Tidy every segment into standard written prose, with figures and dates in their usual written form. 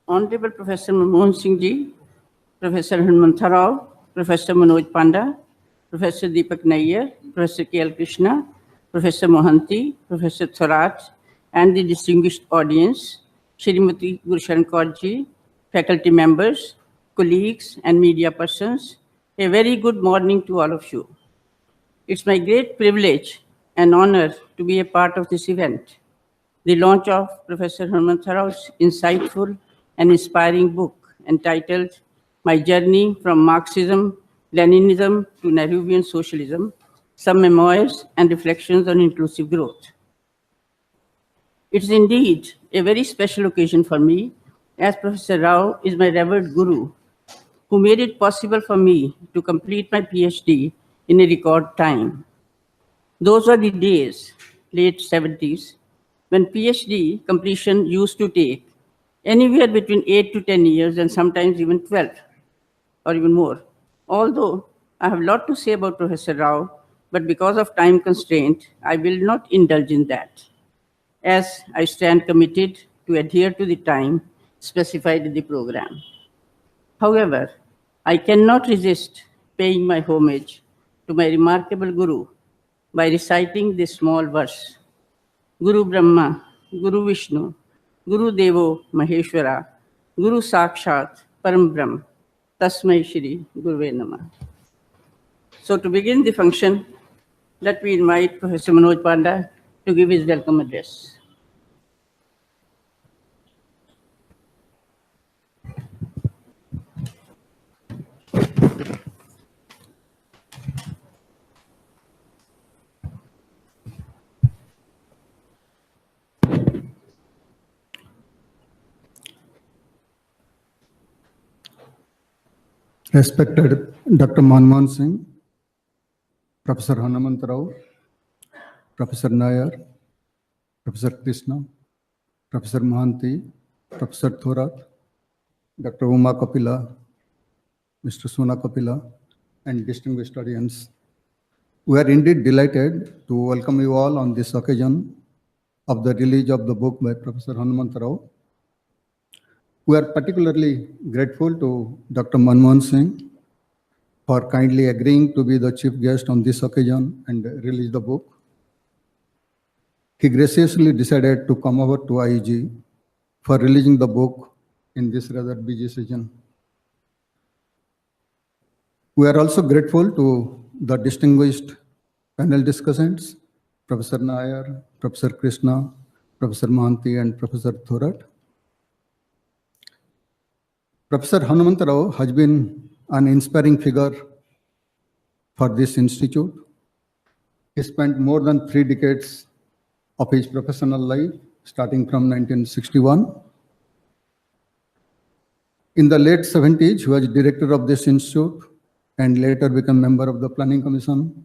Honorable Professor Manmohan Singh ji, Professor Hanumantha Rao, Professor Manoj Panda, Professor Deepak Nair, Professor K.L. Krishna, Professor Mohanty, Professor Thorat, and the distinguished audience, Shrimati Gulshan Kaur ji, faculty members, colleagues, and media persons, a very good morning to all of you. It's my great privilege and honor to be a part of this event, the launch of Professor Hanumantha Rao's insightful and inspiring book entitled My Journey from Marxism-Leninism to Nehruvian Socialism, Some Memoirs and Reflections on Inclusive Growth. It is indeed a very special occasion for me, as Professor Rao is my revered guru, who made it possible for me to complete my PhD in a record time. Those were the days, late 70s, when PhD completion used to take anywhere between 8 to 10 years and sometimes even 12 or even more. Although I have a lot to say about Professor Rao, but because of time constraint, I will not indulge in that, as I stand committed to adhere to the time specified in the program. However, I cannot resist paying my homage to my remarkable guru by reciting this small verse. Guru Brahma, Guru Vishnu, Guru Devo Maheshwara, Guru Sakshat Param Brahm, Tasmai Shri Guruve Namah. So to begin the function, let me invite Professor Manoj Panda to give his welcome address. Respected Dr. Manmohan Singh, Professor Hanumantha Rao, Professor Nair, Professor Krishna, Professor Mohanty, Professor Thorat, Dr. Uma Kapila, Mr. Sona Kapila, and distinguished audience. We are indeed delighted to welcome you all on this occasion of the release of the book by Professor Hanumantha Rao. We are particularly grateful to Dr. Manmohan Singh for kindly agreeing to be the chief guest on this occasion and release the book. He graciously decided to come over to IEG for releasing the book in this rather busy season. We are also grateful to the distinguished panel discussants, Professor Nair, Professor Krishna, Professor Mohanty, and Professor Thorat. Professor Hanumantha Rao has been an inspiring figure for this institute. He spent more than 3 decades of his professional life, starting from 1961. In the late 70s, he was director of this institute and later became member of the Planning Commission,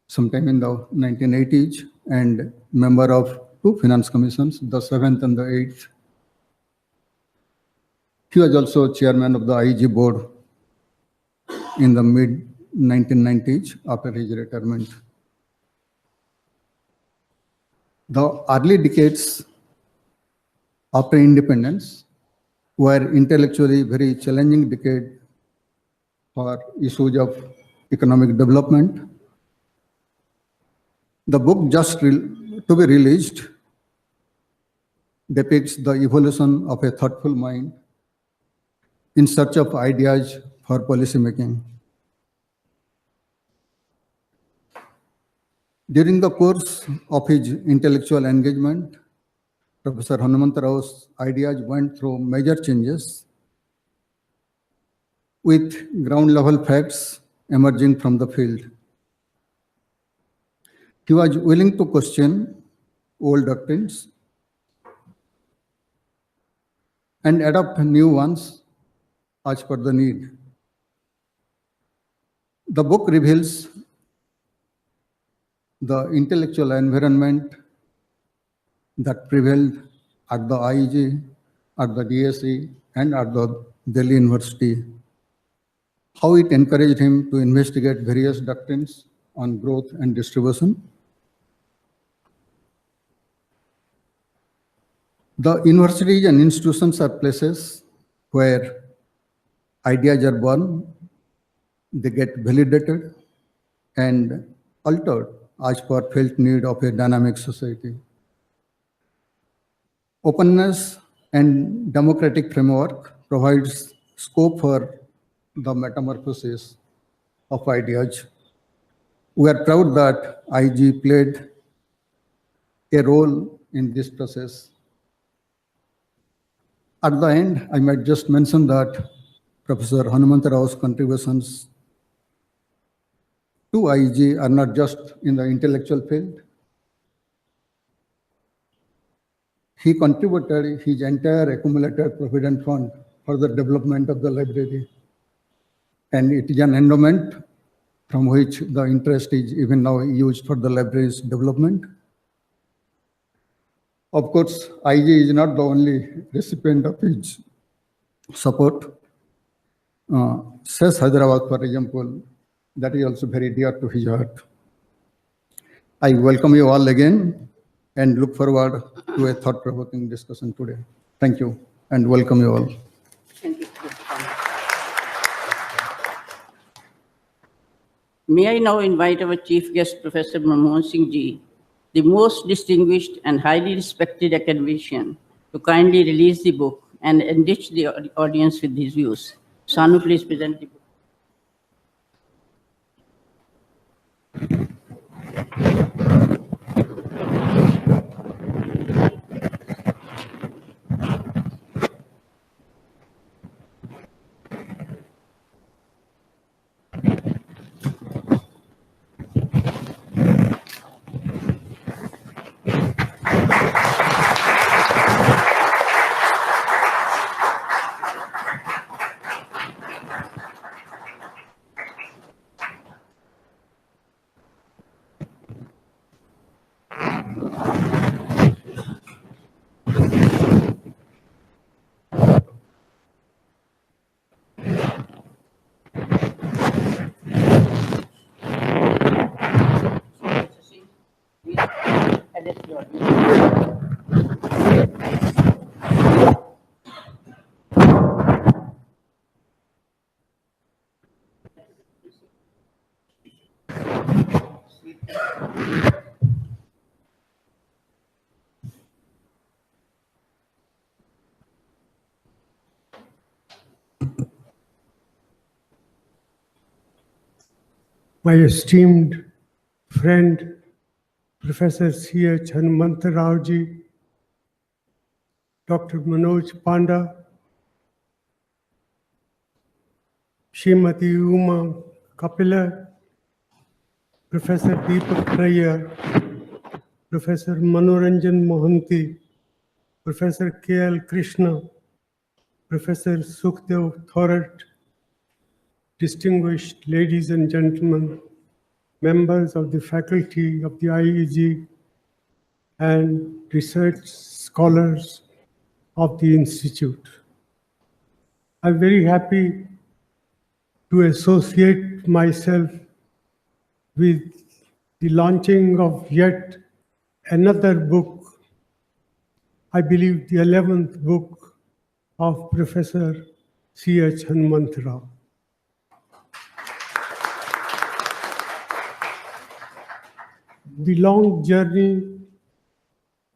sometime in the 1980s, and member of 2 finance commissions, the 7th and the 8th. He was also chairman of the IEG board in the mid-1990s after his retirement. The early decades after independence were intellectually very challenging decade for issues of economic development. The book just to be released depicts the evolution of a thoughtful mind in search of ideas for policy making. During the course of his intellectual engagement, Professor Hanumantha Rao's ideas went through major changes, with ground-level facts emerging from the field. He was willing to question old doctrines and adopt new ones as per the need. The book reveals the intellectual environment that prevailed at the IEG, at the DSE, and at the Delhi University, how it encouraged him to investigate various doctrines on growth and distribution. The universities and institutions are places where ideas are born, they get validated and altered as per felt need of a dynamic society. Openness and democratic framework provides scope for the metamorphosis of ideas. We are proud that IG played a role in this process. At the end, I might just mention that Professor Hanumantha Rao's contributions to IG are not just in the intellectual field. He contributed his entire accumulated provident fund for the development of the library. And it is an endowment from which the interest is even now used for the library's development. Of course, IG is not the only recipient of his support. SES Hyderabad, for example, that is also very dear to his heart. I welcome you all again and look forward to a thought-provoking discussion today. Thank you and welcome you all. Thank you. May I now invite our chief guest, Professor Manmohan Singh ji, the most distinguished and highly respected academician, to kindly release the book and enrich the audience with his views. Sanu, please present the book. My esteemed friend, Professor C.H. Hanumantha Rao ji, Dr. Manoj Panda, Srimati Uma Kapila, Professor Deepak Rajya, Professor Manoranjan Mohanty, Professor K.L. Krishna, Professor Sukhdev Thorat, distinguished ladies and gentlemen, members of the faculty of the IEG and research scholars of the Institute. I'm very happy to associate myself with the launching of yet another book, I believe the 11th book of Professor C.H. Hanumantha Rao. The long journey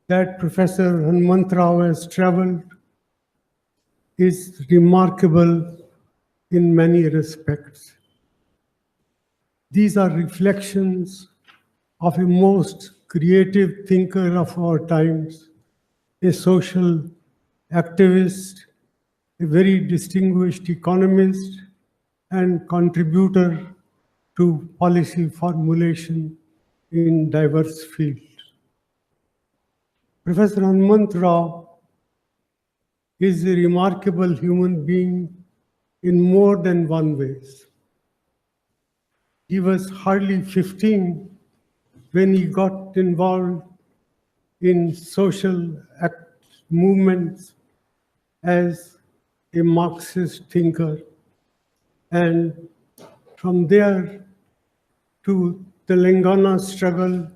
that Professor Hanumantha Rao has traveled is remarkable in many respects. These are reflections of a most creative thinker of our times, a social activist, a very distinguished economist, and contributor to policy formulation in diverse fields. Professor Hanumantha Rao is a remarkable human being in more than one ways. He was hardly 15 when he got involved in social movements as a Marxist thinker, and from there to the Telangana struggle,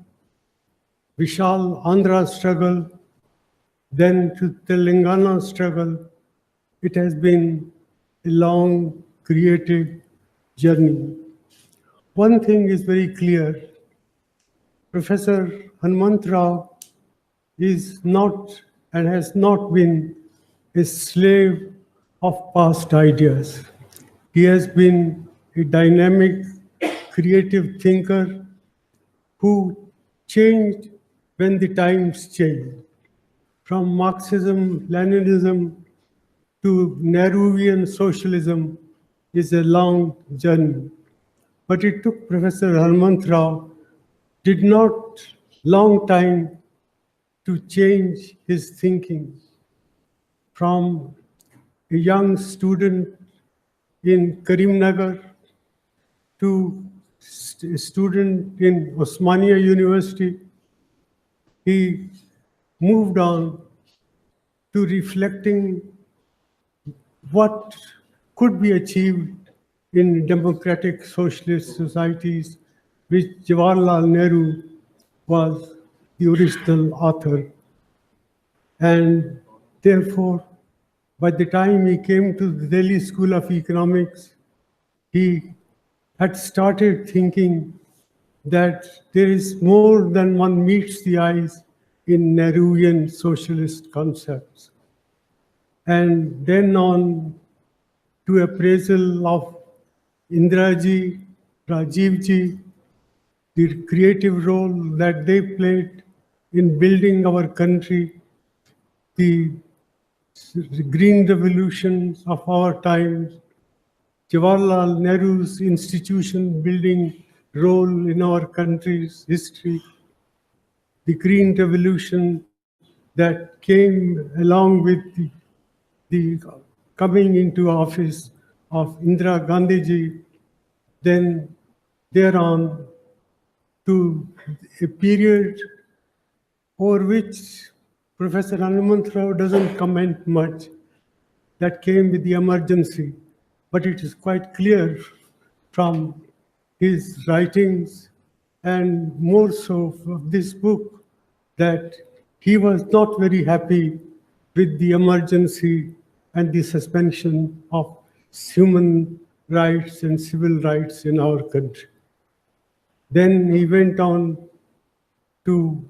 Vishal Andhra struggle, then to the Telangana struggle. It has been a long, creative journey. One thing is very clear. Professor Hanumantha Rao is not and has not been a slave of past ideas. He has been a dynamic, creative thinker who changed when the times changed. From Marxism-Leninism to Nehruvian socialism is a long journey. But it took Professor Hanumantha Rao did not long time to change his thinking from a young student in Karimnagar to a student in Osmania University. He moved on to reflecting what could be achieved in democratic socialist societies, which Jawaharlal Nehru was the original author. And therefore, by the time he came to the Delhi School of Economics, he had started thinking that there is more than one meets the eyes in Nehruvian socialist concepts. And then on to appraisal of Indiraji, Rajivji, the creative role that they played in building our country, the green revolutions of our times, Jawaharlal Nehru's institution building role in our country's history, the green revolution that came along with the coming into office of Indira Gandhiji, then thereon to a period over which Professor Hanumantha Rao doesn't comment much, that came with the emergency. But it is quite clear from his writings and more so of this book that he was not very happy with the emergency and the suspension of human rights and civil rights in our country. Then he went on to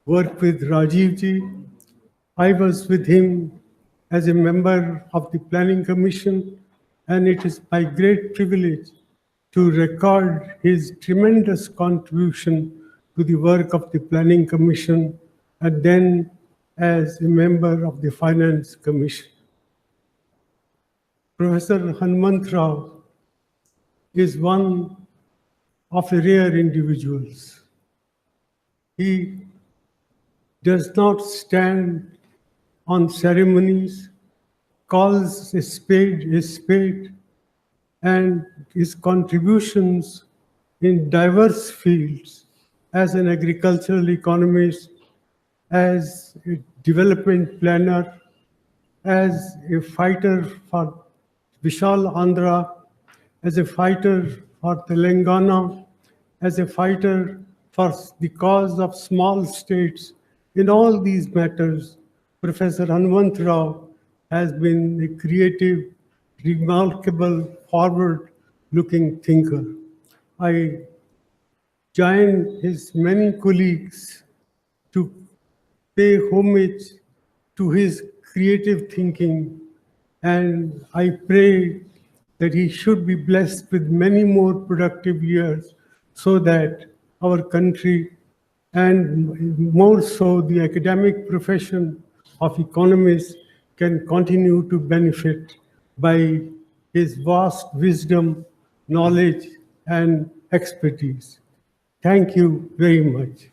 work with Rajivji. I was with him as a member of the Planning Commission, and it is my great privilege to record his tremendous contribution to the work of the Planning Commission, and then as a member of the Finance Commission. Professor Hanumantha Rao is one of the rare individuals. He does not stand on ceremonies, calls a spade, and his contributions in diverse fields as an agricultural economist, as a development planner, as a fighter for Vishal Andhra, as a fighter for Telangana, as a fighter for the cause of small states. In all these matters, Professor Hanumantha Rao has been a creative, remarkable, forward-looking thinker. I join his many colleagues to pay homage to his creative thinking, and I pray that he should be blessed with many more productive years so that our country, and more so the academic profession of economists, can continue to benefit by his vast wisdom, knowledge, and expertise. Thank you very much.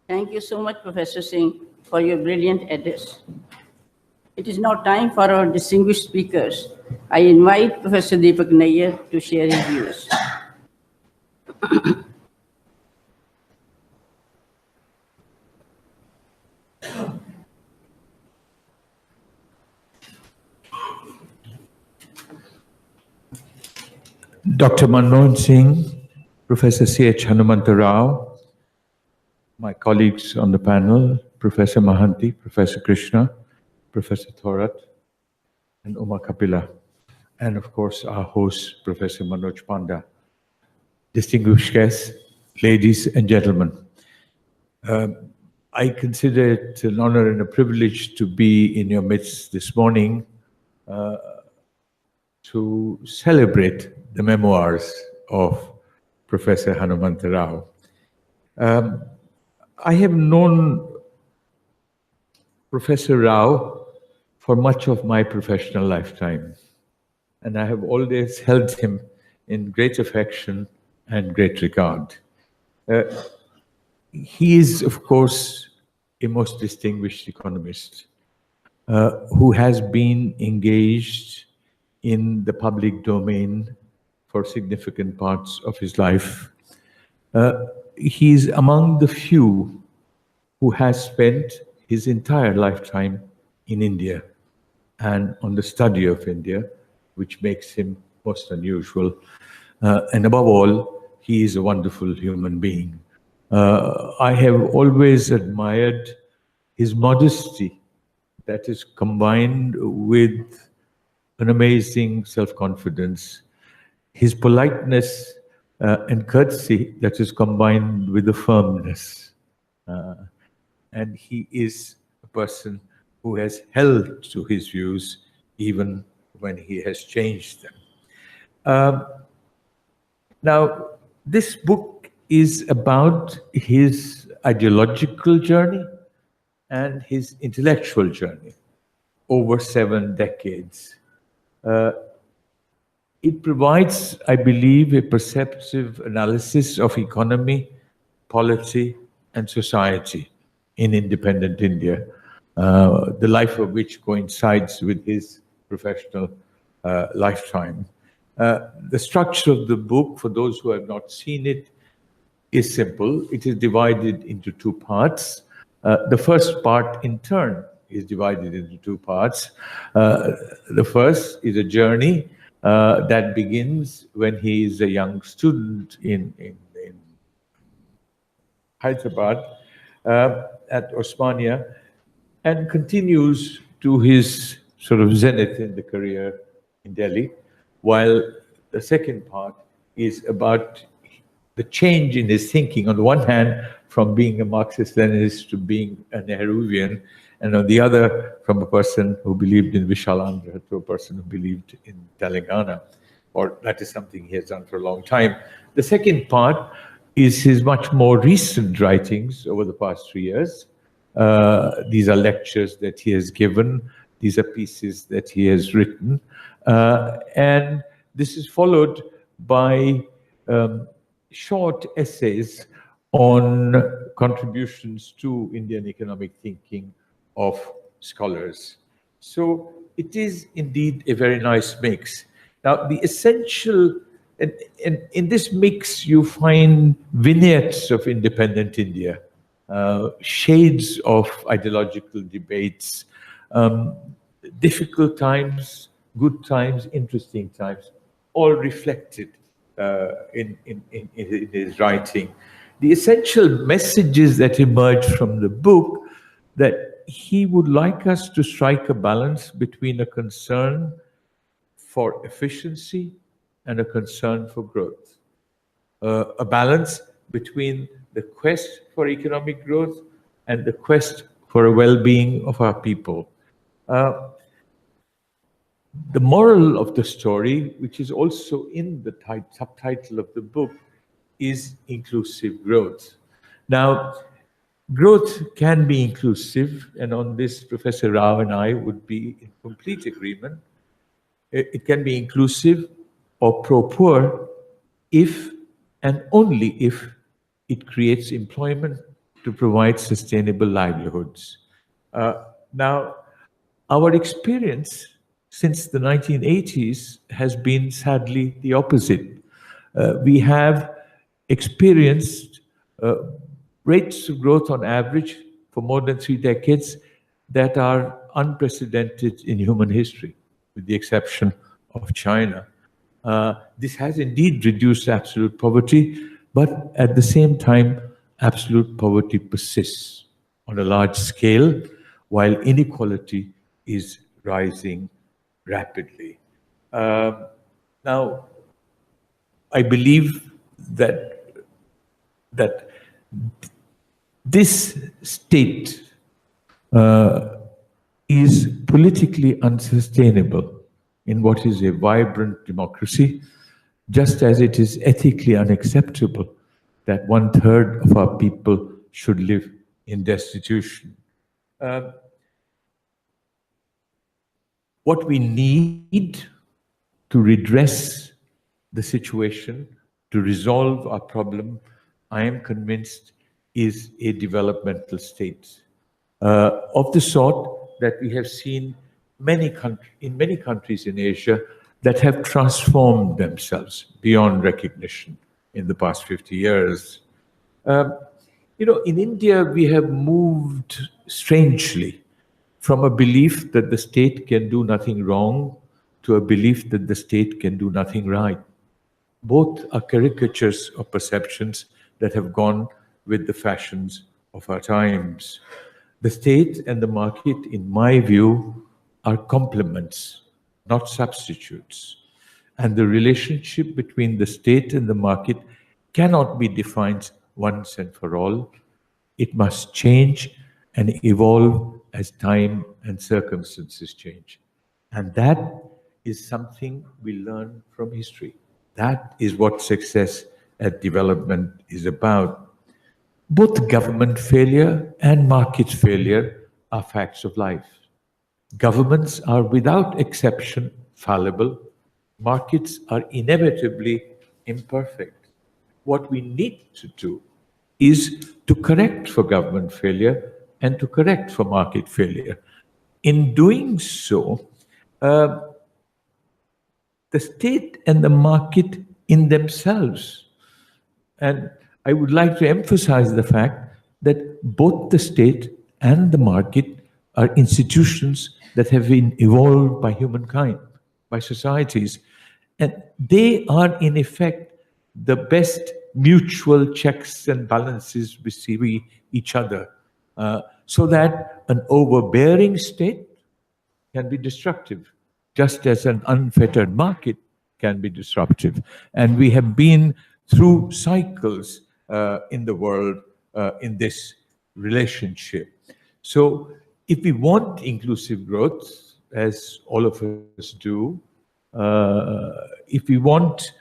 Thank you so much, Professor Singh, for your brilliant address. It is now time for our distinguished speakers. I invite Professor Deepak Nayyar to share his views. Dr. Manmohan Singh, Professor C.H. Hanumantha Rao, my colleagues on the panel, Professor Mahanti, Professor Krishna, Professor Thorat, and Uma Kapila, and of course our host, Professor Manoj Panda. Distinguished guests, ladies and gentlemen, I consider it an honor and a privilege to be in your midst this morning to celebrate the memoirs of Professor Hanumantha Rao. I have known Professor Rao for much of my professional lifetime, and I have always held him in great affection and great regard. He is, of course, a most distinguished economist who has been engaged in the public domain for significant parts of his life. He is among the few who has spent his entire lifetime in India and on the study of India, which makes him most unusual. And above all, he is a wonderful human being. I have always admired his modesty that is combined with an amazing self-confidence, his politeness and courtesy that is combined with a firmness. And he is a person who has held to his views even when he has changed them. Now, this book is about his ideological journey and his intellectual journey over 7 decades. It provides, I believe, a perceptive analysis of economy, polity, and society in independent India, the life of which coincides with his professional lifetime. The structure of the book, for those who have not seen it, is simple. It is divided into 2 parts. The first part, in turn, is divided into 2 parts. The first is a journey that begins when he is a young student in Hyderabad at Osmania and continues to his sort of zenith in the career in Delhi, while the second part is about the change in his thinking, on the one hand, from being a Marxist-Leninist to being a Nehruvian, and on the other, from a person who believed in Vishalandra to a person who believed in Telangana, or that is something he has done for a long time. The second part is his much more recent writings over the past 3 years. These are lectures that he has given. These are pieces that he has written. And this is followed by short essays on contributions to Indian economic thinking of scholars. So it is indeed a very nice mix. Now, the essential, and in this mix, you find vignettes of independent India, shades of ideological debates, difficult times, good times, interesting times, all reflected in his writing. The essential messages that emerge from the book, that he would like us to strike a balance between a concern for efficiency and a concern for growth. A balance between the quest for economic growth and the quest for a well-being of our people. The moral of the story, which is also in the subtitle of the book, is inclusive growth. Now, growth can be inclusive, and on this, Professor Rao and I would be in complete agreement. It can be inclusive or pro-poor if and only if it creates employment to provide sustainable livelihoods. Now, our experience since the 1980s has been sadly the opposite. We have experienced rates of growth on average for more than 3 decades that are unprecedented in human history, with the exception of China. This has indeed reduced absolute poverty, but at the same time, absolute poverty persists on a large scale, while inequality is rising rapidly. Now, I believe that this state is politically unsustainable in what is a vibrant democracy, just as it is ethically unacceptable that 1/3 of our people should live in destitution. What we need to redress the situation, to resolve our problem, I am convinced, is a developmental state of the sort that we have seen in many countries in Asia that have transformed themselves beyond recognition in the past 50 years. In India, we have moved strangely from a belief that the state can do nothing wrong to a belief that the state can do nothing right. Both are caricatures of perceptions that have gone with the fashions of our times. The state and the market, in my view, are complements, not substitutes. And the relationship between the state and the market cannot be defined once and for all. It must change and evolve as time and circumstances change. And that is something we learn from history. That is what success at development is about. Both government failure and market failure are facts of life. Governments are without exception fallible. Markets are inevitably imperfect. What we need to do is to correct for government failure and to correct for market failure. In doing so, the state and the market in themselves, and I would like to emphasize the fact that both the state and the market are institutions that have been evolved by humankind, by societies, and they are in effect the best mutual checks and balances we see each other, so that an overbearing state can be destructive, just as an unfettered market can be disruptive. And we have been through cycles in the world in this relationship. So if we want inclusive growth, as all of us do, if we want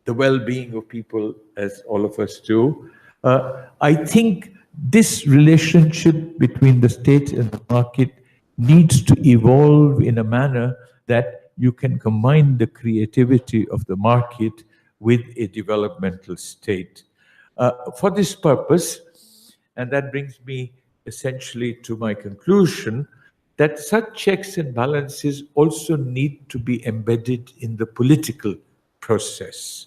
the well-being of people, as all of us do, I think this relationship between the state and the market needs to evolve in a manner that you can combine the creativity of the market with a developmental state. For this purpose, and that brings me essentially to my conclusion, that such checks and balances also need to be embedded in the political process.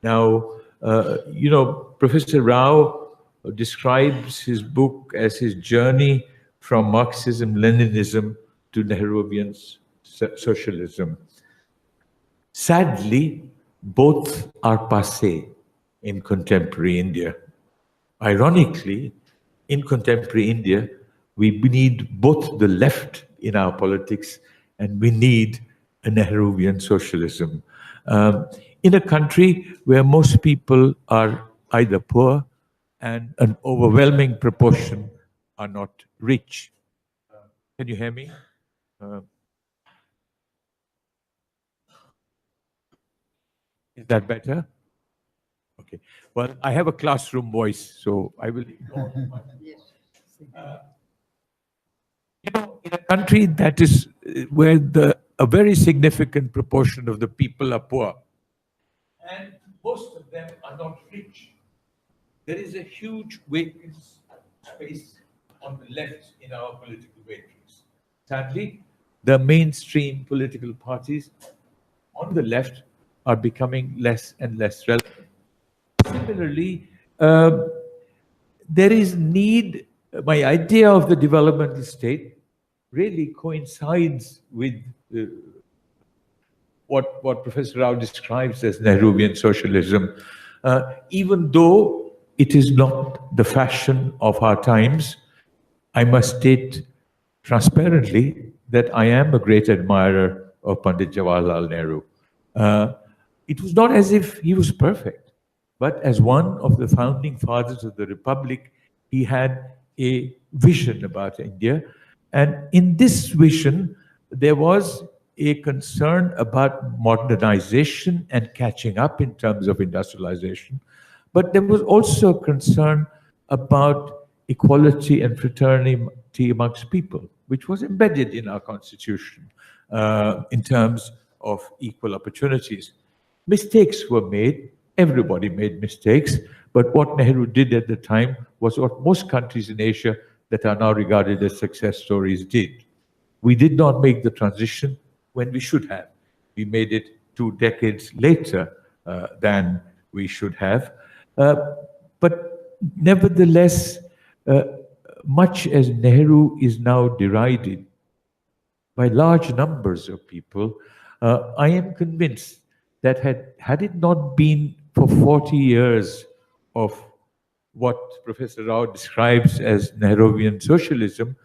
Now, Professor Rao describes his book as his journey from Marxism-Leninism to Nehruvian socialism. Sadly, both are passé in contemporary India. Ironically, in contemporary India, we need both the left in our politics and we need a Nehruvian socialism. In a country where most people are either poor and an overwhelming proportion are not rich. Can you hear me? Is that better? Okay. Well, I have a classroom voice, so I will ignore in a country that is where a very significant proportion of the people are poor, and most of them are not rich, there is a huge vacant space on the left in our political matrix. Sadly, the mainstream political parties on the left are becoming less and less relevant. Similarly, there is need, my idea of the developmental state really coincides with what Professor Rao describes as Nehruvian socialism, even though it is not the fashion of our times, I must state transparently that I am a great admirer of Pandit Jawaharlal Nehru. It was not as if he was perfect, but as one of the founding fathers of the Republic, he had a vision about India. And in this vision, there was a concern about modernization and catching up in terms of industrialization. But there was also a concern about equality and fraternity amongst people, which was embedded in our constitution in terms of equal opportunities. Mistakes were made. Everybody made mistakes. But what Nehru did at the time was what most countries in Asia that are now regarded as success stories did. We did not make the transition when we should have. We made it 2 decades later than we should have. But nevertheless, much as Nehru is now derided by large numbers of people, I am convinced that had it not been for 40 years of what Professor Rao describes as Nehruvian socialism,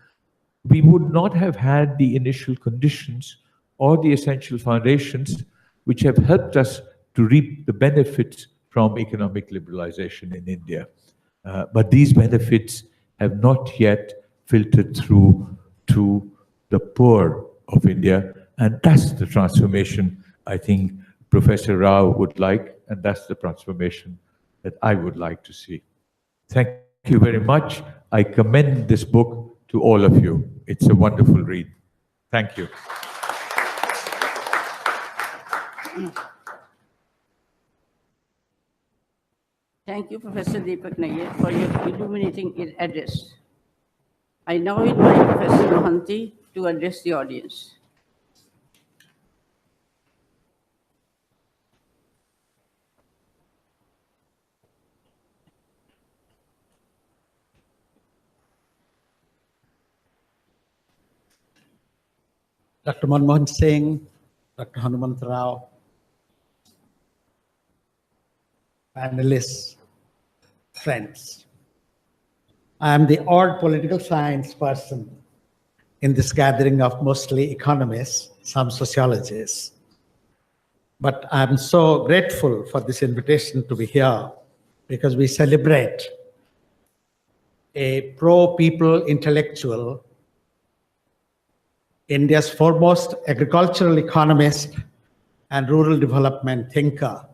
we would not have had the initial conditions or the essential foundations which have helped us to reap the benefits from economic liberalization in India. But these benefits have not yet filtered through to the poor of India, and that's the transformation I think Professor Rao would like, and that's the transformation that I would like to see. Thank you very much. I commend this book to all of you. It's a wonderful read. Thank you. Thank you, Professor Deepak Nayyar, for your illuminating address. I now invite Professor Mohanty to address the audience. Dr. Manmohan Singh, Dr. Hanumantha Rao, panelists, friends. I am the odd political science person in this gathering of mostly economists, some sociologists. But I'm so grateful for this invitation to be here because we celebrate a pro-people intellectual, India's foremost agricultural economist and rural development thinker,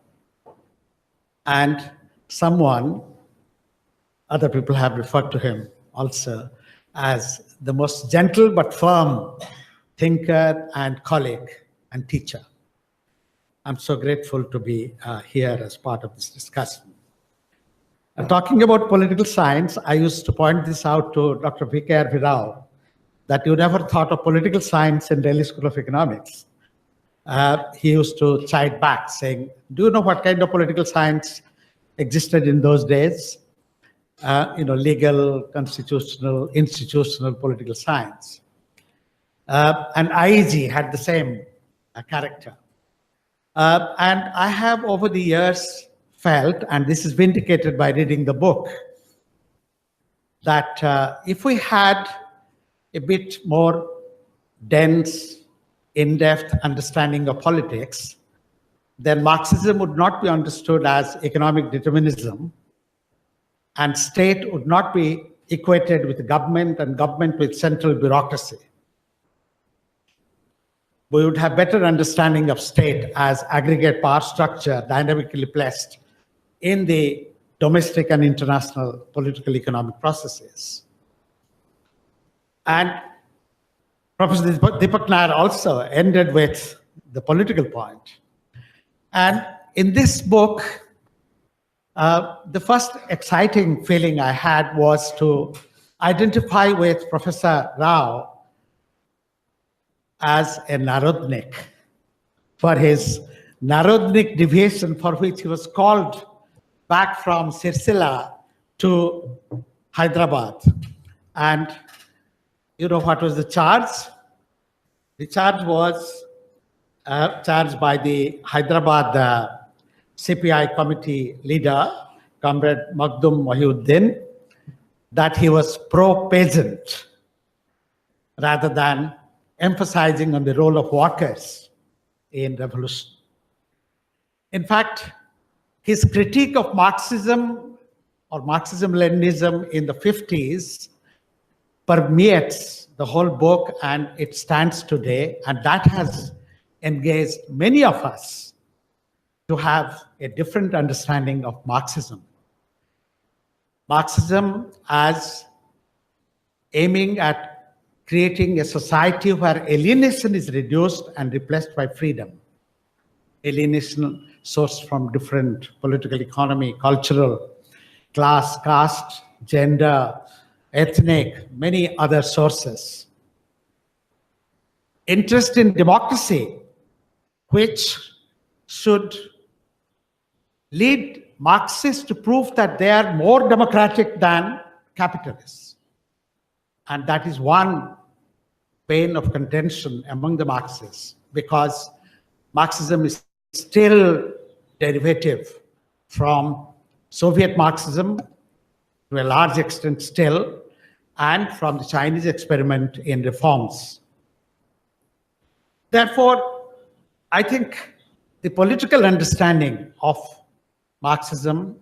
and someone, other people have referred to him also, as the most gentle but firm thinker and colleague and teacher. I'm so grateful to be here as part of this discussion. Talking about political science, I used to point this out to Dr. V.K.R. Rao, that you never thought of political science in Delhi School of Economics. He used to chide back saying, do you know what kind of political science existed in those days? Legal, constitutional, institutional political science. And IEG had the same character. And I have over the years felt, and this is vindicated by reading the book, that if we had a bit more dense, in-depth understanding of politics, then Marxism would not be understood as economic determinism, and state would not be equated with government and government with central bureaucracy. We would have better understanding of state as aggregate power structure dynamically placed in the domestic and international political economic processes. And Professor Deepak Nayyar also ended with the political point. And in this book, the first exciting feeling I had was to identify with Professor Rao as a Narodnik for his Narodnik deviation, for which he was called back from Sirsila to Hyderabad. And you know what was the charge? The charge was charged by the Hyderabad CPI committee leader, Comrade Maghdum Mohiuddin, that he was pro-peasant rather than emphasizing on the role of workers in revolution. In fact, his critique of Marxism or Marxism-Leninism in the 50s permeates the whole book, and it stands today, and that has engaged many of us to have a different understanding of Marxism. Marxism as aiming at creating a society where alienation is reduced and replaced by freedom. Alienation sourced from different political economy, cultural, class, caste, gender, ethnic, many other sources. Interest in democracy, which should lead Marxists to prove that they are more democratic than capitalists. And that is one bane of contention among the Marxists, because Marxism is still derivative from Soviet Marxism to a large extent still, and from the Chinese experiment in reforms. Therefore, I think the political understanding of Marxism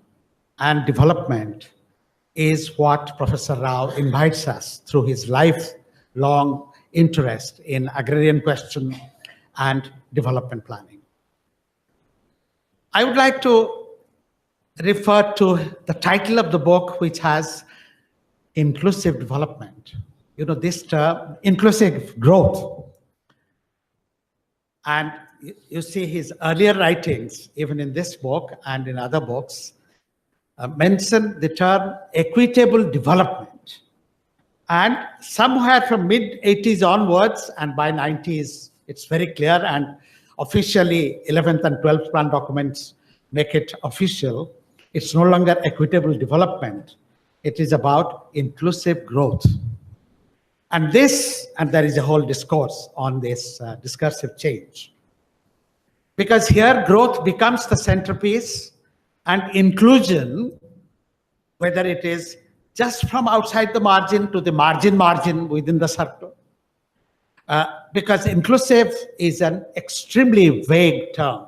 and development is what Professor Rao invites us through his lifelong interest in agrarian question and development planning. I would like to refer to the title of the book, which has inclusive development. You know, this term, inclusive growth. And you see his earlier writings, even in this book and in other books, mention the term equitable development. And somewhere from mid-80s onwards, and by 90s, it's very clear, and officially 11th and 12th Plan documents make it official. It's no longer equitable development. It is about inclusive growth. And there is a whole discourse on this discursive change. Because here growth becomes the centerpiece, and inclusion, whether it is just from outside the margin to the margin within the circle, because inclusive is an extremely vague term.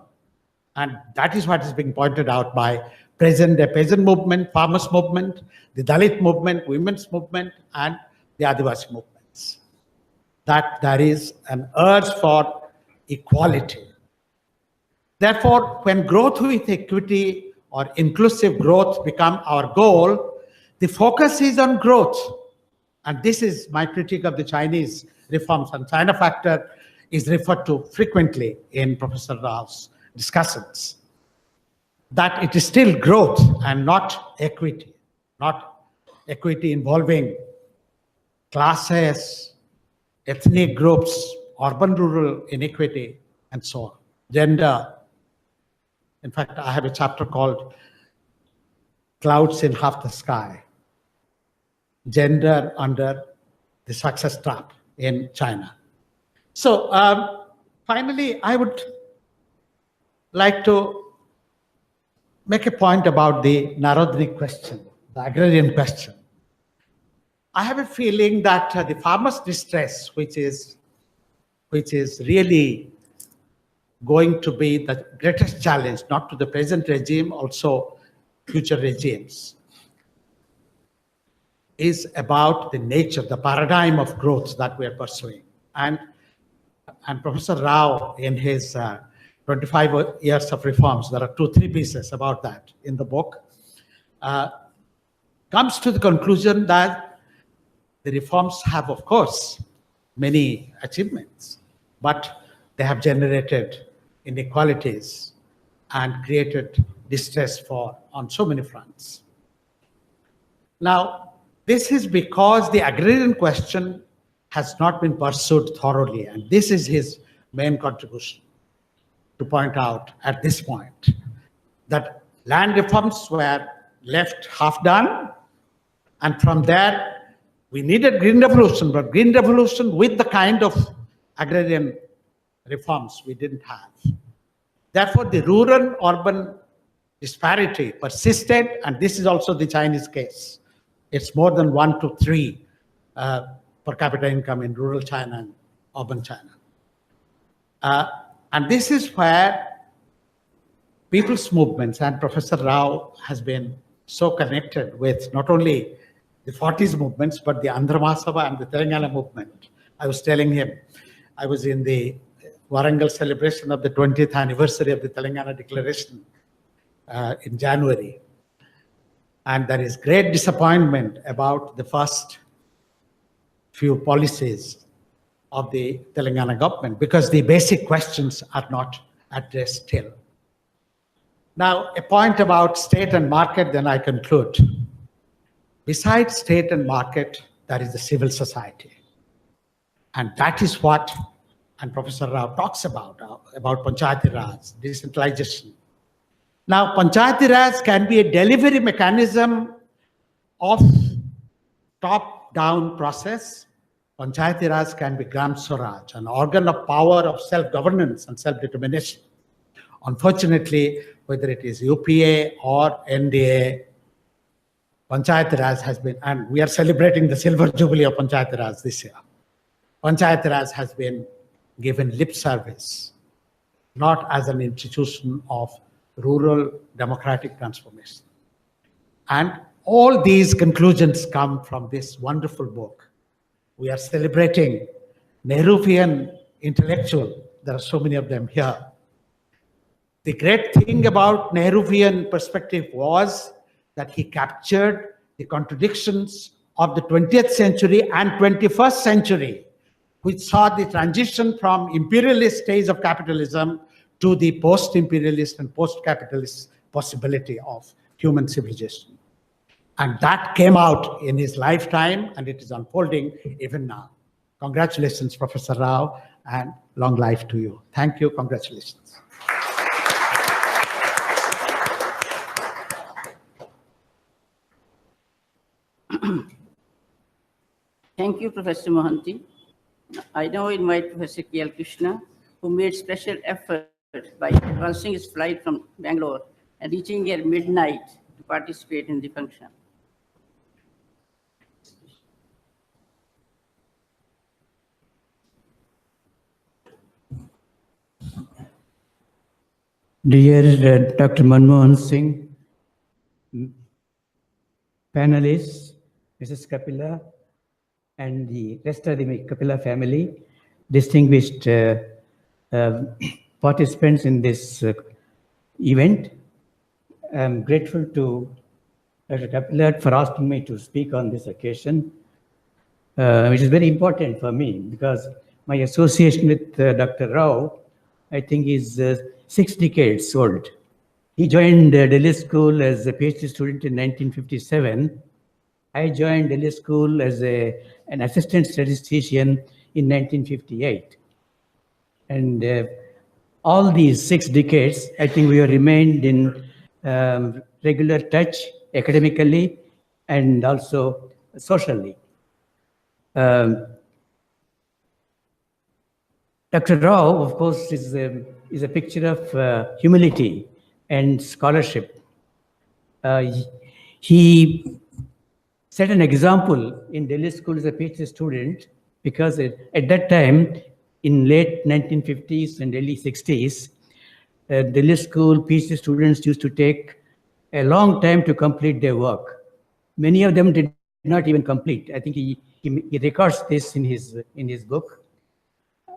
And that is what is being pointed out by present-day peasant movement, farmers movement, the Dalit movement, women's movement, and the Adivasi movements. That there is an urge for equality. Therefore, when growth with equity or inclusive growth become our goal, the focus is on growth. And this is my critique of the Chinese reforms, and China factor is referred to frequently in Professor Rao's discussions. That it is still growth and not equity involving classes, ethnic groups, urban-rural inequity, and so on. Gender. In fact, I have a chapter called Clouds in Half the Sky. Gender under the success trap in China. So finally, I would like to make a point about the Narodnik question, the agrarian question. I have a feeling that the farmers' distress, which is really going to be the greatest challenge, not to the present regime, also future regimes, is about the nature, the paradigm of growth that we are pursuing. And Professor Rao, in his 25 years of reforms, there are 2-3 pieces about that in the book, comes to the conclusion that the reforms have, of course, many achievements, but they have generated inequalities and created distress on so many fronts. Now, this is because the agrarian question has not been pursued thoroughly, and this is his main contribution to point out at this point, that land reforms were left half done, and from there we needed green revolution, but green revolution with the kind of agrarian reforms we didn't have. Therefore, the rural-urban disparity persisted, and this is also the Chinese case. It's more than 1 to 3 per capita income in rural China and urban China. And this is where people's movements, and Professor Rao has been so connected with not only the 40s movements, but the Andhra Mahasabha and the Telangana movement. I was telling him, I was in the Warangal celebration of the 20th anniversary of the Telangana Declaration in January. And there is great disappointment about the first few policies of the Telangana government because the basic questions are not addressed still. Now, a point about state and market, then I conclude. Besides state and market, there is the civil society. And that is what, and Professor Rao talks about Panchayati Raj, decentralization. Now, Panchayati Raj can be a delivery mechanism of top-down process. Panchayati Raj can be Gram Swaraj, an organ of power of self-governance and self-determination. Unfortunately, whether it is UPA or NDA, Panchayati Raj has been, and we are celebrating the silver jubilee of Panchayati Raj this year. Panchayati Raj has been given lip service, not as an institution of rural democratic transformation. And all these conclusions come from this wonderful book. We are celebrating Nehruvian intellectual. There are so many of them here. The great thing about Nehruvian perspective was that he captured the contradictions of the 20th century and 21st century, which saw the transition from imperialist stage of capitalism to the post-imperialist and post-capitalist possibility of human civilization. And that came out in his lifetime, and it is unfolding even now. Congratulations, Professor Rao, and long life to you. Thank you. Congratulations. Thank you, Professor Mohanty. I now invite Professor K.L. Krishna, who made special effort by advancing his flight from Bangalore and reaching here midnight to participate in the function. Dear Dr. Manmohan Singh, panelists, Mrs. Kapila, and the rest of the Kapila family, distinguished participants in this event. I'm grateful to Dr. Kapila for asking me to speak on this occasion, which is very important for me because my association with Dr. Rao, I think, is 6 decades old. He joined Delhi School as a PhD student in 1957. I joined Delhi School as an assistant statistician in 1958. And all these 6 decades, I think we have remained in regular touch academically and also socially. Dr. Rao, of course, is a picture of humility and scholarship. He set an example in Delhi School as a PhD student because at that time, in late 1950s and early 60s, Delhi School PhD students used to take a long time to complete their work. Many of them did not even complete. I think he records this in his book.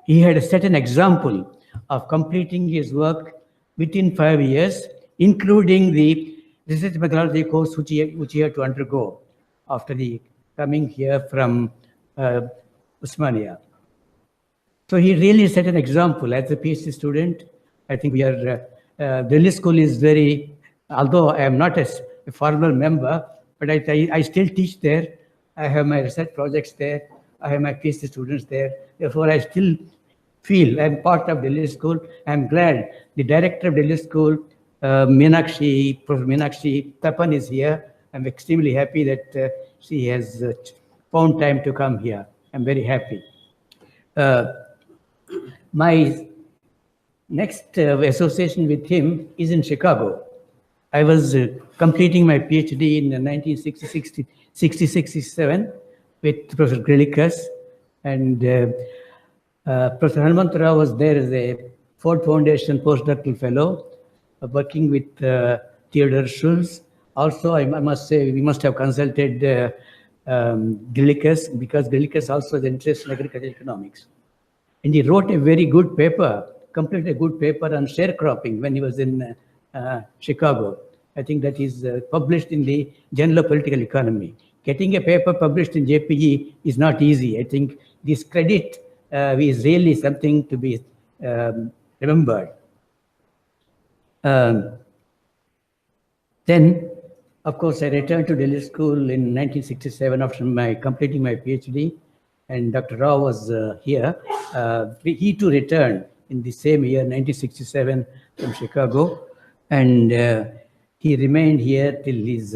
He had set an example of completing his work within 5 years, including the research methodology course which he had to undergo after the coming here from Usmania. So he really set an example as a PhD student. I think we are, Delhi School is very, although I am not a formal member, but I still teach there. I have my research projects there. I have my PhD students there. Therefore, I still feel I'm part of Delhi School. I'm glad the director of Delhi School, Professor Meenakshi Tapan is here. I'm extremely happy that she has found time to come here. I'm very happy. My next association with him is in Chicago. I was completing my PhD in 1966-67 with Professor Grilikas, and Professor Hanumantha Rao was there as a Ford Foundation postdoctoral fellow, working with Theodore Schultz. Also, I must say, we must have consulted Grilikas, because Grilikas also has interest in agricultural economics. And he wrote a very good paper, completed a good paper on sharecropping when he was in Chicago. I think that is published in the Journal of Political Economy. Getting a paper published in JPE is not easy. I think this credit is really something to be remembered. Then, of course, I returned to Delhi School in 1967 after completing my PhD, and Dr. Rao was here. He too returned in the same year, 1967, from Chicago, and he remained here till his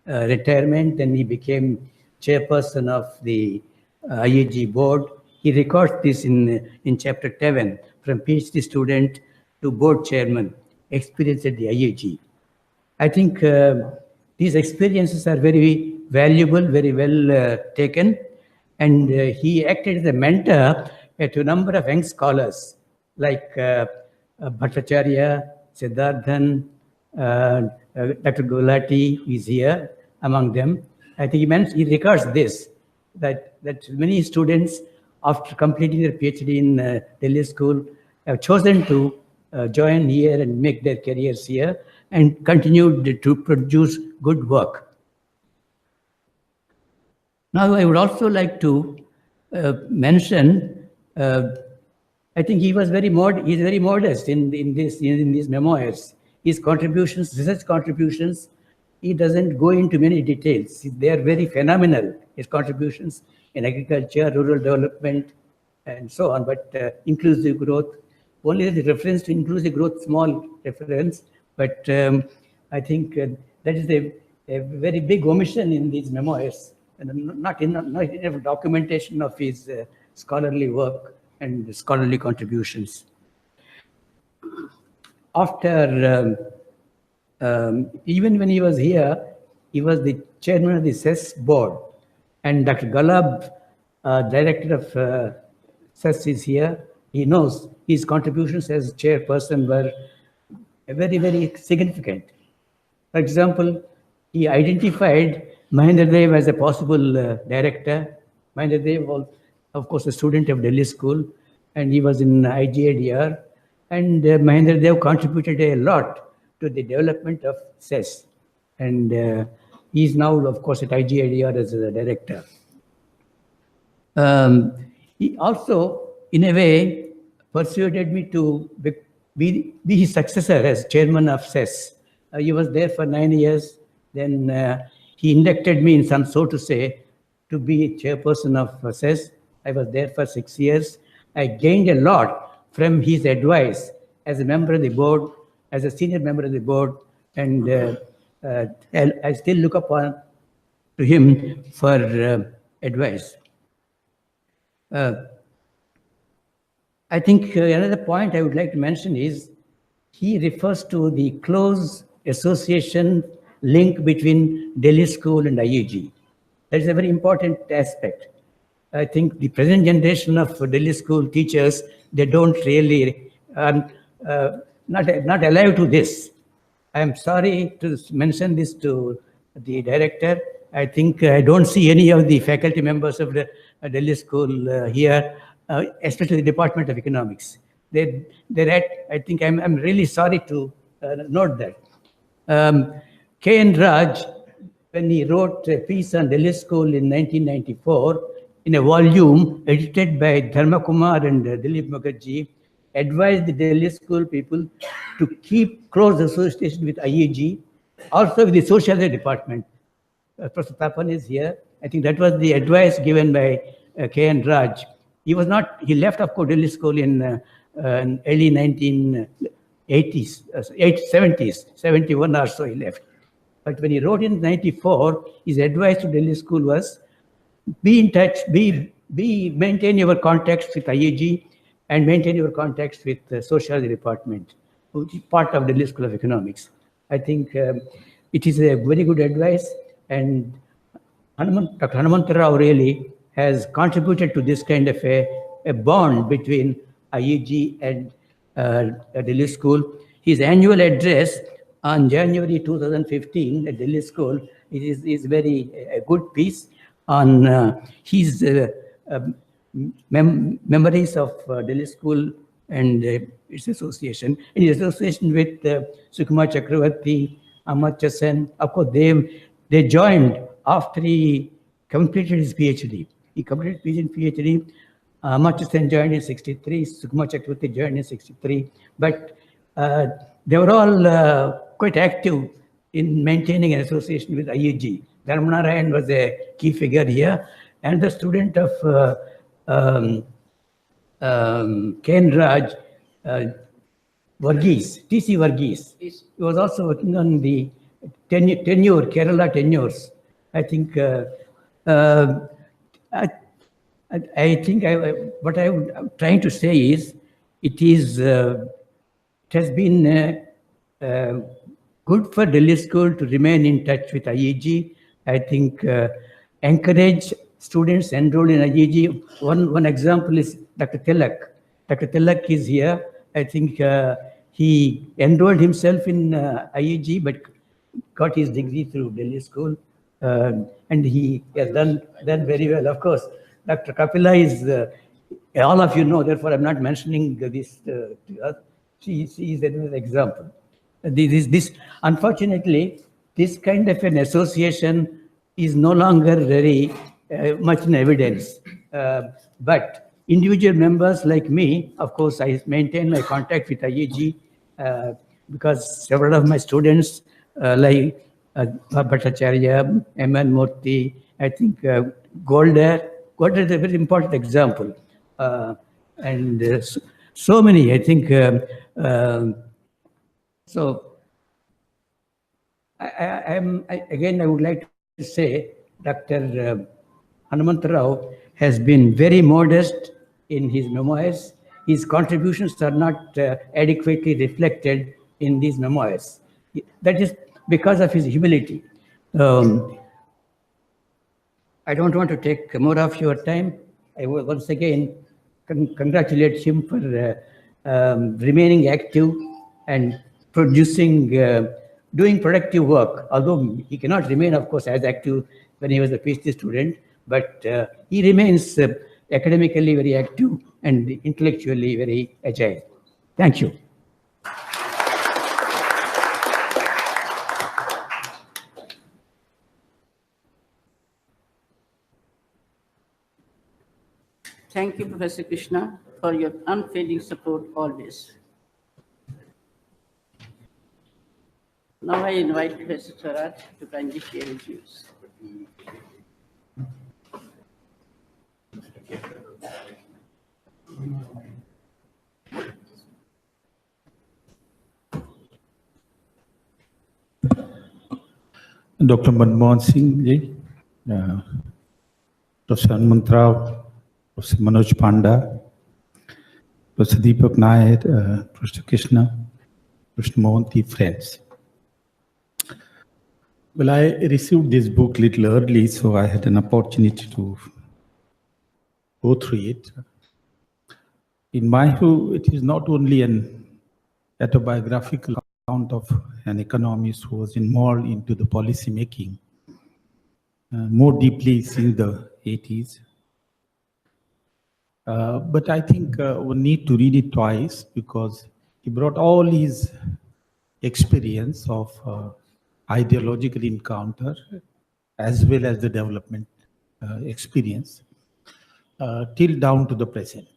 retirement. Then he became chairperson of the IAG board. He records this in chapter 7, from PhD student to board chairman, experience at the IAG. I think these experiences are very valuable, very well taken, and he acted as a mentor to a number of young scholars like Bhattacharya, Siddharthan, Dr. Gulati is here among them. I think he records this, that many students, after completing their PhD in Delhi School, have chosen to join here and make their careers here and continued to produce good work. Now, I would also like to mention, I think he was very modest in these memoirs. His contributions, research contributions, he doesn't go into many details. They are very phenomenal, his contributions in agriculture, rural development, and so on. But inclusive growth, only the reference to inclusive growth, small reference, but I think that is a very big omission in these memoirs, and not enough documentation of his scholarly work and scholarly contributions. After, even when he was here, he was the chairman of the CES board, and Dr. Galab, director of CES, is here. He knows his contributions as chairperson were very, very significant. For example, he identified Mahendra Dev as a possible director. Mahendra Dev was, of course, a student of Delhi School, and he was in IGADR. And Mahendra Dev contributed a lot to the development of CES. And he is now, of course, at IGADR as a director. He also, in a way, persuaded me to be his successor as chairman of CES. He was there for 9 years. Then he inducted me, in some so to say, to be chairperson of CES. I was there for 6 years. I gained a lot from his advice as a member of the board, as a senior member of the board, and I still look upon to him for advice. I think another point I would like to mention is he refers to the close association link between Delhi School and IAG. That is a very important aspect. I think the present generation of Delhi School teachers, they don't really, not alive to this. I am sorry to mention this to the director. I think I don't see any of the faculty members of the Delhi School here, especially the Department of Economics. They're at, I think I'm really sorry to note that. K.N. Raj, when he wrote a piece on Delhi School in 1994, in a volume edited by Dharma Kumar and Dilip Mukherjee, advised the Delhi School people to keep close association with IAG, also with the Socialism department. Professor Tapan is here. I think that was the advice given by K.N. Raj. He left, of course, Delhi School in early 1980s, 70s, 71 or so he left. But when he wrote in 94, his advice to Delhi School was, be in touch, maintain your contacts with IAG, and maintain your contacts with the sociology department, which is part of Delhi School of Economics. I think it is a very good advice, and Dr. Hanumantha Rao really has contributed to this kind of a bond between IEG and Delhi School. His annual address on January 2015 at Delhi School is very a good piece on his memories of Delhi School and its association. In his association with Sukumar Chakravarti, Amartya Sen, of course, they joined after he completed his PhD. He completed PhD. Amartya Sen joined in 63. Sukumar Chakravarti joined in 63. But they were all quite active in maintaining an association with IEG. Dharmanarayan was a key figure here, and the student of Ken Raj, Varghese, T.C. Varghese. He was also working on the tenure, Kerala tenures. I think what I'm trying to say is, it has been good for Delhi School to remain in touch with IEG. I think encourage students enrolled in IEG. One example is Dr. Tilak. Dr. Tilak is here. I think he enrolled himself in IEG, but got his degree through Delhi School, and he has done very well. Of course, Dr. Kapila is, all of you know, therefore I'm not mentioning this. She is another example. Unfortunately, this kind of an association is no longer very much in evidence. But individual members like me, of course, I maintain my contact with IEG because several of my students like Bhattacharya, M.N. Murthy, I think Golder is a very important example. And so many, I think, so again, I would like to say Dr. Hanumantha Rao has been very modest in his memoirs. His contributions are not adequately reflected in these memoirs. That is because of his humility. I don't want to take more of your time. I will once again congratulate him for remaining active and producing, doing productive work, although he cannot remain, of course, as active when he was a PhD student, but he remains academically very active and intellectually very agile. Thank you. Thank you, Professor Krishna, for your unfailing support always. Now I invite Professor Swaraj to kindly share his views. Dr. Manmohan Singh, Professor Hanumantha Rao, Professor Manoj Panda, Professor Deepak Nair, Professor Krishna, Professor Mohanty, friends. Well, I received this book a little early, so I had an opportunity to go through it. In my view, it is not only an autobiographical account of an economist who was involved into the policy making more deeply since the 80s. But I think we need to read it twice because he brought all his experience of ideological encounter as well as the development experience till down to the present.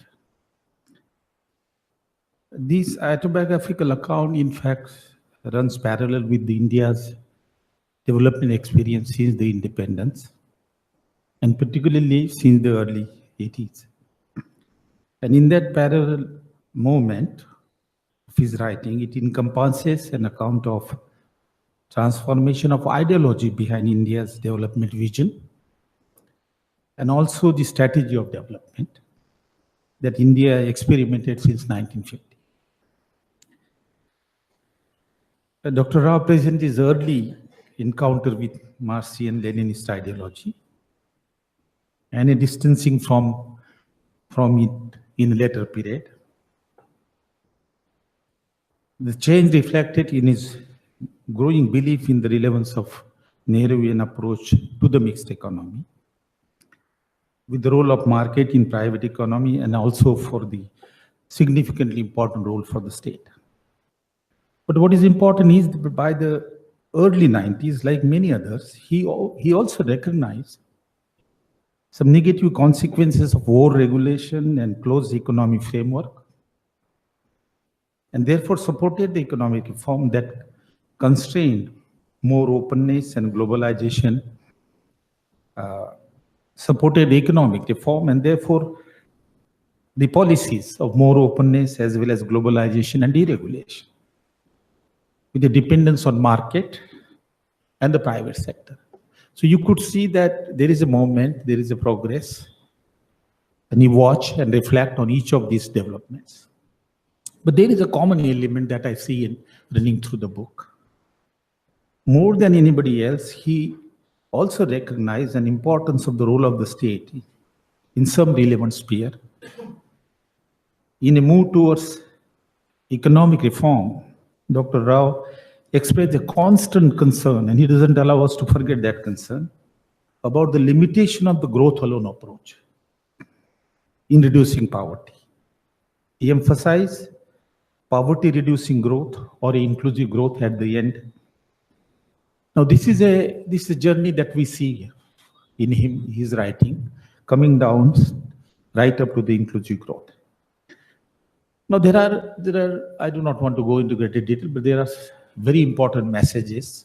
This autobiographical account, in fact, runs parallel with the India's development experience since the independence, and particularly since the early 80s. And in that parallel moment of his writing, it encompasses an account of transformation of ideology behind India's development vision, and also the strategy of development. that India experimented since 1950. Dr. Rao presents his early encounter with Marxian-Leninist ideology and a distancing from it in a later period. The change reflected in his growing belief in the relevance of Nehruvian approach to the mixed economy, with the role of market in private economy and also for the significantly important role for the state. But what is important is that by the early 90s, like many others, he also recognized some negative consequences of over-regulation and closed economic framework, and therefore supported the economic reform that constrained more openness and globalization, supported economic reform, and therefore the policies of more openness as well as globalization and deregulation, with the dependence on market and the private sector. So you could see that there is a movement, there is a progress, and you watch and reflect on each of these developments. But there is a common element that I see in running through the book. More than anybody else, he also recognized an importance of the role of the state in some relevant sphere. In a move towards economic reform, Dr. Rao expressed a constant concern, and he doesn't allow us to forget that concern, about the limitation of the growth alone approach in reducing poverty. He emphasized poverty reducing growth or inclusive growth at the end. Now, this is a journey that we see in his writing, coming down right up to the inclusive growth. Now, there are, I do not want to go into greater detail, but there are very important messages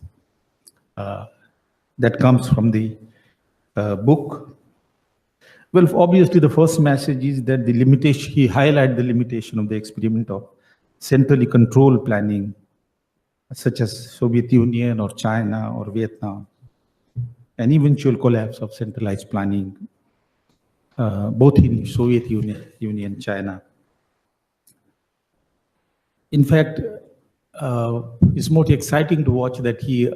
that comes from the book. Well, obviously, the first message is that the limitation, he highlighted the limitation of the experiment of centrally controlled planning, such as Soviet Union or China or Vietnam, and eventual collapse of centralized planning, both in Soviet Union, China. In fact, it's more exciting to watch that he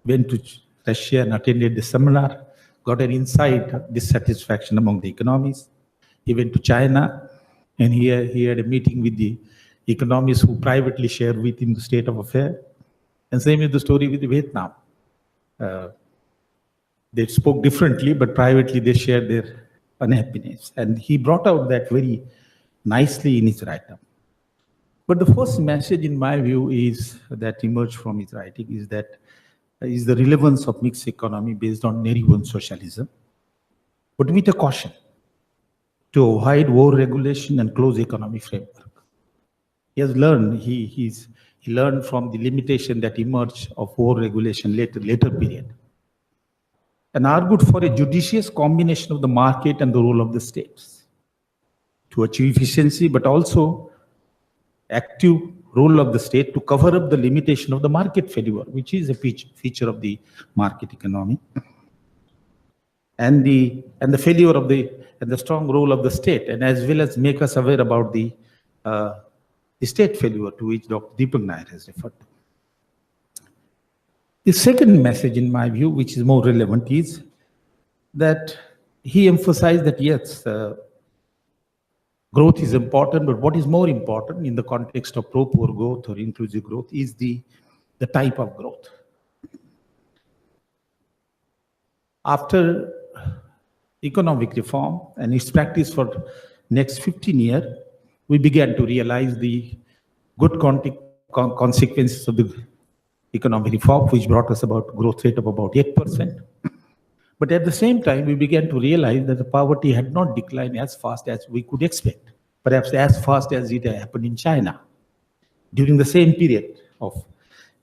went to Russia and attended the seminar, got an insight, dissatisfaction among the economists. He went to China, and he had a meeting with the economists who privately shared with him the state of affairs. And same is the story with Vietnam. They spoke differently, but privately they shared their unhappiness. And he brought out that very nicely in his write-up. But the first message, in my view, is that emerged from his writing is the relevance of mixed economy based on Nehruvian socialism, but with a caution to avoid over-regulation and close economic framework. He has learned, he learned from the limitation that emerged of over-regulation later period, and argued for a judicious combination of the market and the role of the states to achieve efficiency, but also active role of the state to cover up the limitation of the market failure, which is a feature of the market economy, and the failure of the strong role of the state, and as well as make us aware about the state failure to which Dr. Deepak Nair has referred to. The second message, in my view, which is more relevant, is that he emphasized that yes, growth is important, but what is more important in the context of pro-poor growth or inclusive growth is the type of growth. After economic reform and its practice for next 15 years, we began to realize the good consequences of the economic reform, which brought us about growth rate of about 8%. But at the same time, we began to realize that the poverty had not declined as fast as we could expect, perhaps as fast as it happened in China during the same period of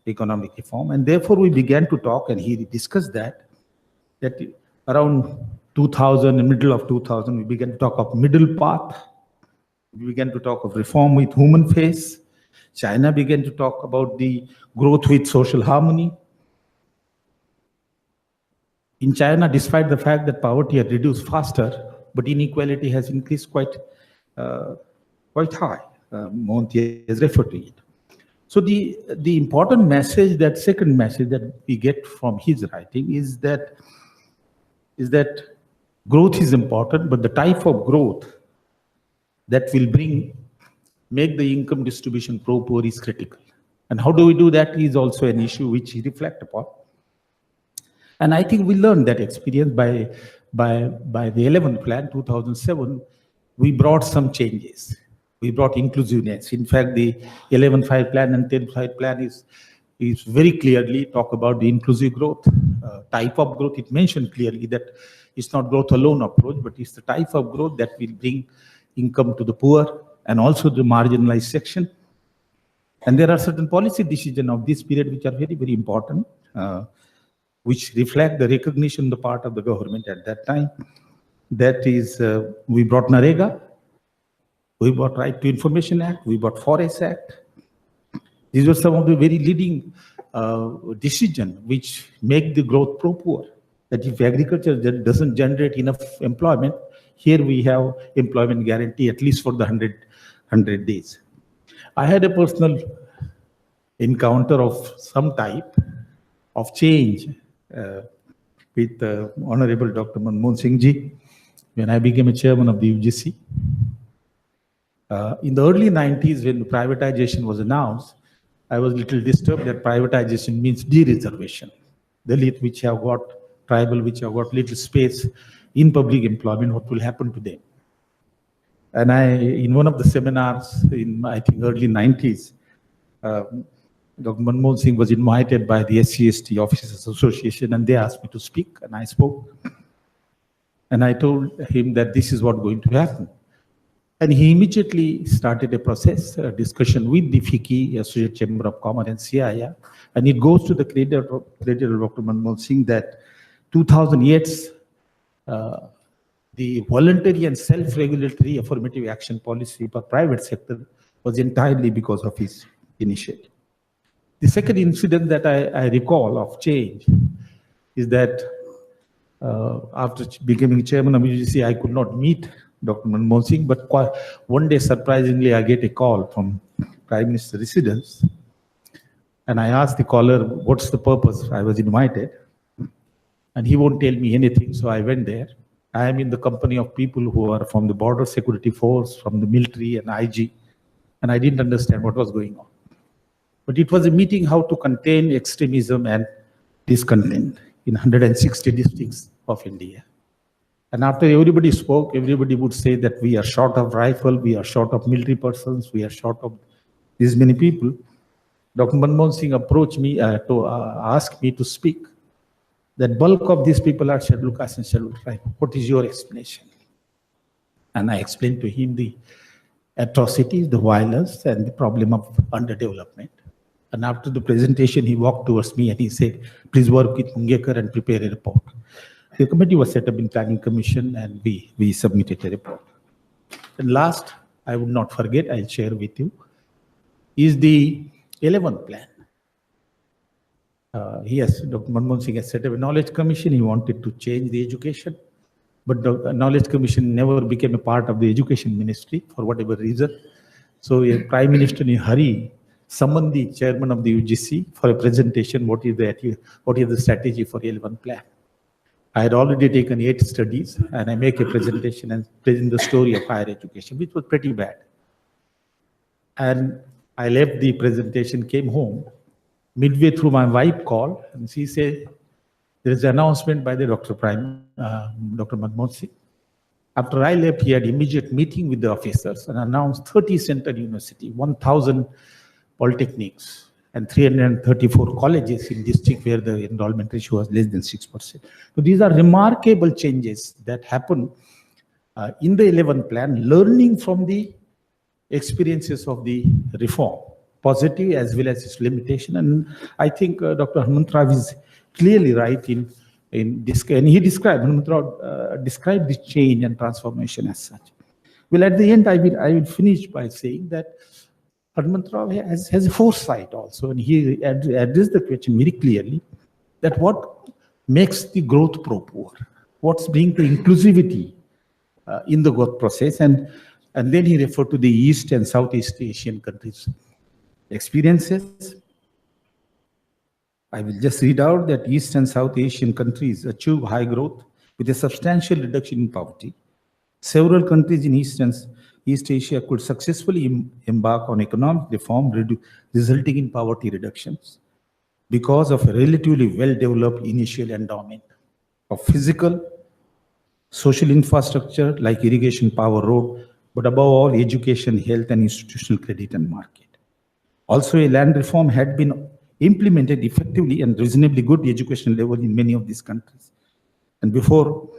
economic reform. And therefore, we began to talk, and he discussed that around 2000, in the middle of 2000, we began to talk of middle path. We began to talk of reform with human face. China began to talk about the growth with social harmony. In China, despite the fact that poverty had reduced faster, but inequality has increased quite quite high. Mohanty has referred to it. So the important message, that second message that we get from his writing is that growth is important, but the type of growth that will make the income distribution pro-poor is critical. And how do we do that is also an issue which he reflects upon. And I think we learned that experience by the 11th Plan, 2007, we brought some changes. We brought inclusiveness. In fact, the 11th Plan and 10th Plan is very clearly talk about the inclusive growth, type of growth. It mentioned clearly that it's not growth alone approach, but it's the type of growth that will bring income to the poor and also the marginalized section. And there are certain policy decisions of this period which are very, very important, which reflect the recognition on the part of the government at that time. That is, we brought NREGA, we brought Right to Information Act, we brought Forest Act. These were some of the very leading decisions which make the growth pro-poor. That if agriculture doesn't generate enough employment, here we have employment guarantee at least for the 100 days. I had a personal encounter of some type of change with Honorable Dr. Manmohan Singh ji when I became a chairman of the UGC. In the early 90s, when privatization was announced, I was a little disturbed that privatization means de-reservation. Dalit which have got, tribal which have got little space in public employment, what will happen to them? And in one of the seminars in, I think, early 90s, Dr. Manmohan Singh was invited by the SCST Officers Association, and they asked me to speak, and I spoke. And I told him that this is what's going to happen. And he immediately started a process, a discussion with the FICCI, Associate Chamber of Commerce, and CII. And it goes to the credit of Dr. Manmohan Singh that 2008's the voluntary and self-regulatory affirmative action policy for private sector was entirely because of his initiative. The second incident that I recall of change is that after becoming chairman of UGC, I could not meet Dr. Manmohan Singh, but one day, surprisingly, I get a call from Prime Minister's residence. And I asked the caller, what's the purpose? I was invited. And he won't tell me anything, so I went there. I am in the company of people who are from the Border Security Force, from the military and IG, and I didn't understand what was going on. But it was a meeting how to contain extremism and discontent in 160 districts of India. And after everybody spoke, everybody would say that we are short of rifle, we are short of military persons, we are short of these many people. Dr. Manmohan Singh approached me to ask me to speak. That bulk of these people are scheduled caste and scheduled tribe. What is your explanation? And I explained to him the atrocities, the violence, and the problem of underdevelopment. And after the presentation, he walked towards me and he said, please work with Mungekar and prepare a report. The committee was set up in Planning Commission and we submitted a report. And last, I would not forget, I'll share with you, is the 11th Plan. Yes, Dr. Manmohan Singh has set up a knowledge commission. He wanted to change the education, but the knowledge commission never became a part of the education ministry for whatever reason. So a prime minister in a hurry summoned the chairman of the UGC for a presentation. What is the strategy for 11th Plan? I had already taken 8 studies, and I make a presentation and present the story of higher education, which was pretty bad. And I left the presentation, came home. Midway through, my wife called and she said, there is an announcement by the Dr. Manmohan Singh. After I left, he had immediate meeting with the officers and announced 30 central university, 1,000 polytechnics, and 334 colleges in district where the enrollment ratio was less than 6%. So these are remarkable changes that happen in the 11th Plan, learning from the experiences of the reform, positive as well as its limitation. And I think Dr. Hanumantha Rao is clearly right in this, and he described, Hanumantha Rao described this change and transformation as such. Well, at the end, I will finish by saying that Hanumantha Rao has a foresight also, and he addressed the question very clearly that what makes the growth pro-poor, what's bringing the inclusivity in the growth process. And And then he referred to the East and Southeast Asian countries' experiences. I will just read out that East and South Asian countries achieve high growth with a substantial reduction in poverty. Several countries in East Asia could successfully embark on economic reform, resulting in poverty reductions because of a relatively well-developed initial endowment of physical, social infrastructure like irrigation, power, road, but above all, education, health, and institutional credit and market. Also, a land reform had been implemented effectively and reasonably good education level in many of these countries. And before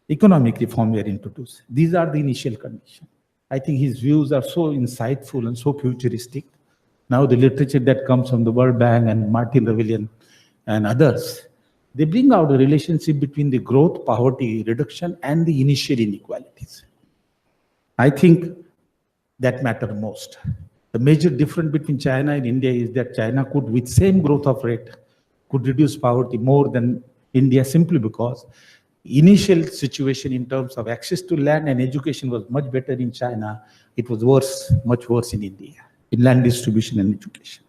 economic reform were introduced. These are the initial conditions. I think his views are so insightful and so futuristic. Now the literature that comes from the World Bank and Martin Revelian and others, they bring out a relationship between the growth, poverty reduction, and the initial inequalities. I think that matters most. The major difference between China and India is that China could, with same growth of rate, could reduce poverty more than India simply because initial situation in terms of access to land and education was much better in China. It was worse, much worse in India, in land distribution and education.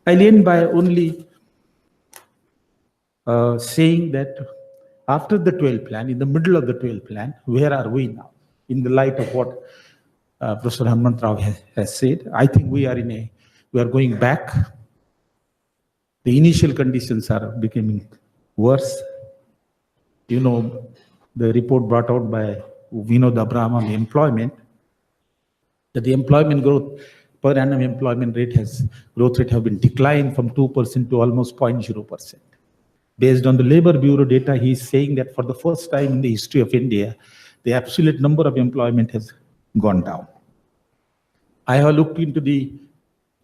I'll end by only saying that after the 12th plan, in the middle of the 12th plan, where are we now? In the light of what Professor Hanumantha Rao has said, I think we are going back. The initial conditions are becoming worse. You know, the report brought out by Vinod Abraham on employment, that the employment growth, per annum employment growth rate have been declined from 2% to almost 0.0%. Based on the Labor Bureau data, he is saying that for the first time in the history of India, the absolute number of employment has gone down. I have looked into the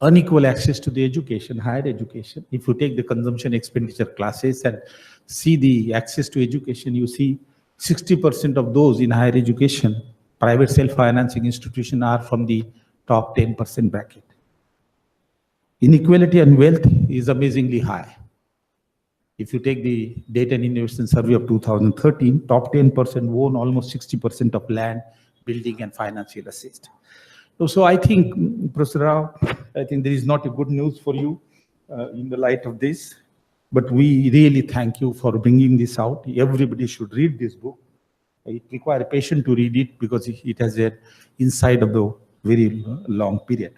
unequal access to the education, higher education. If you take the consumption expenditure classes and see the access to education, you see 60% of those in higher education, private self-financing institutions are from the top 10% bracket. Inequality and wealth is amazingly high. If you take the Data and Innovation Survey of 2013, top 10% own almost 60% of land, building, and financial assets. So I think, Professor Rao, I think there is not a good news for you in the light of this, but we really thank you for bringing this out. Everybody should read this book. It requires patience to read it because it has an insight of the very long period.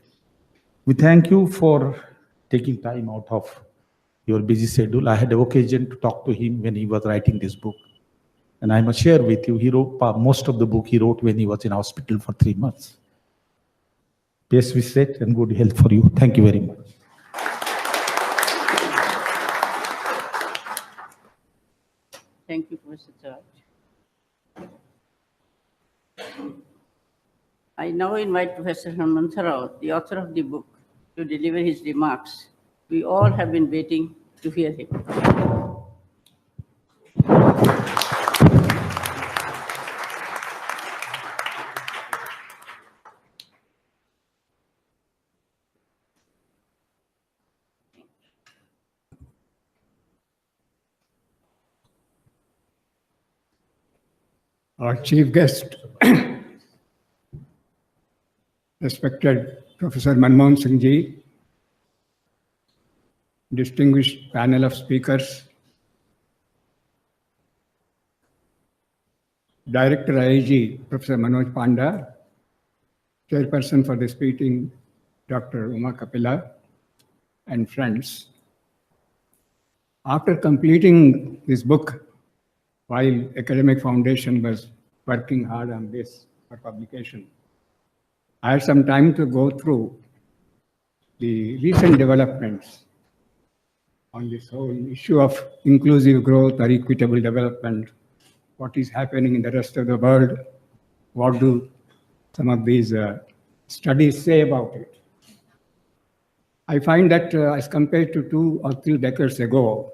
We thank you for taking time out of your busy schedule. I had an occasion to talk to him when he was writing this book. And I must share with you, he wrote most of the book he wrote when he was in hospital for 3 months. Best wishes and good health for you. Thank you very much. Thank you, Professor George. I now invite Professor Hanumantha Rao, the author of the book, to deliver his remarks. We all have been waiting to hear him. Our chief guest, respected Professor Manmohan Singh ji, distinguished panel of speakers, Director IIG, Professor Manoj Panda, Chairperson for this meeting, Dr. Uma Kapila, and friends. After completing this book, while Academic Foundation was working hard on this for publication, I had some time to go through the recent developments on this whole issue of inclusive growth or equitable development, what is happening in the rest of the world, what do some of these studies say about it. I find that as compared to 2 or 3 decades ago,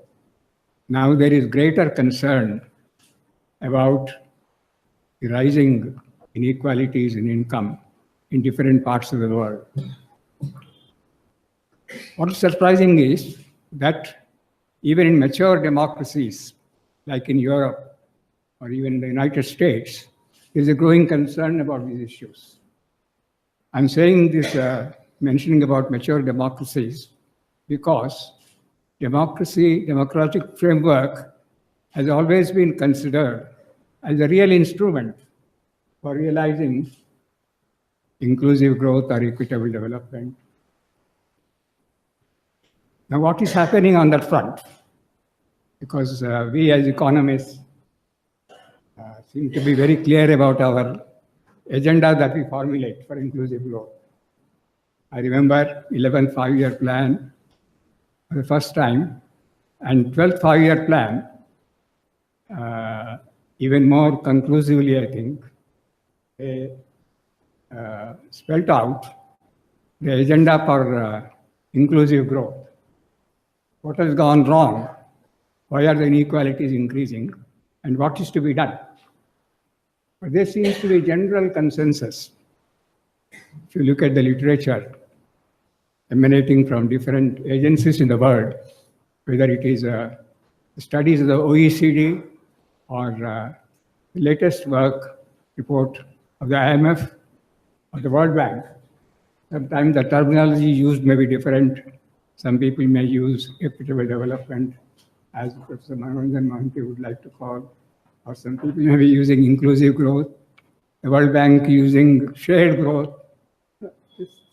now there is greater concern about the rising inequalities in income in different parts of the world. What is surprising is that even in mature democracies, like in Europe or even in the United States, there is a growing concern about these issues. I'm saying this, mentioning about mature democracies, because democratic framework has always been considered as a real instrument for realizing inclusive growth or equitable development. Now, what is happening on that front? Because we as economists seem to be very clear about our agenda that we formulate for inclusive growth. I remember 11th five-year plan for the first time, and 12th five-year plan, even more conclusively, I think, they spelled out the agenda for inclusive growth. What has gone wrong? Why are the inequalities increasing? And what is to be done? But there seems to be general consensus. If you look at the literature emanating from different agencies in the world, whether it is studies of the OECD or the latest work report of the IMF or the World Bank, sometimes the terminology used may be different. Some people may use equitable development, as Professor Manmohan Singh would like to call, or some people may be using inclusive growth, the World Bank using shared growth.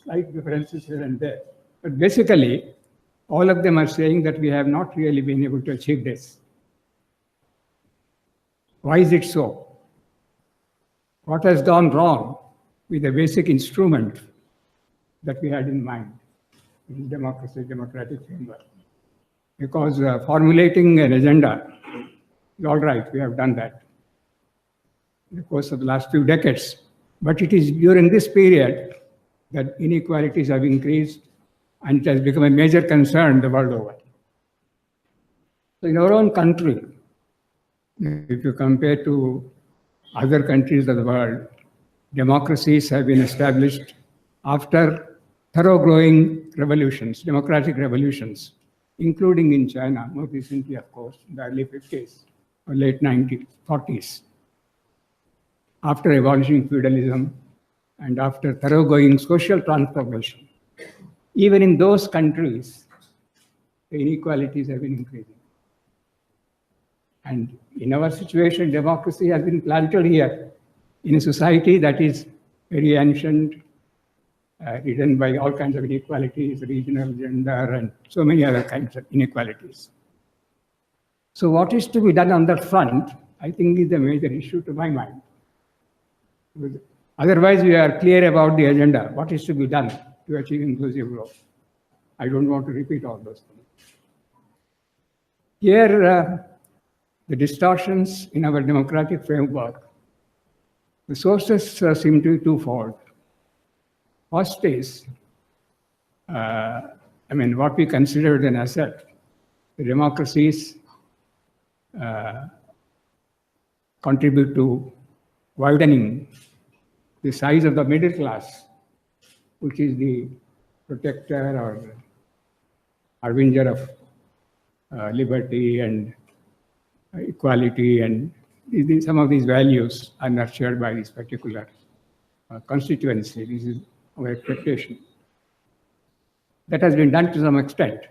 Slight differences here and there. But basically, all of them are saying that we have not really been able to achieve this. Why is it so? What has gone wrong with the basic instrument that we had in mind in democracy, democratic framework? Because formulating an agenda is all right, we have done that in the course of the last few decades. But it is during this period that inequalities have increased, and it has become a major concern the world over. So in our own country, if you compare to other countries of the world, democracies have been established after thoroughgoing revolutions, democratic revolutions, including in China, more recently, of course, in the early 50s or late 1940s. After abolishing feudalism and after thoroughgoing social transformation, even in those countries, the inequalities have been increasing. And in our situation, democracy has been planted here in a society that is very ancient, ridden by all kinds of inequalities, regional, gender, and so many other kinds of inequalities. So what is to be done on that front, I think, is the major issue to my mind. Otherwise, we are clear about the agenda, what is to be done to achieve inclusive growth. I don't want to repeat all those things. Here, the distortions in our democratic framework, the sources seem to be twofold. First is, what we considered an asset. The democracies contribute to widening the size of the middle class, which is the protector or harbinger of liberty and equality, and some of these values are nurtured by this particular constituency. This is our expectation. That has been done to some extent.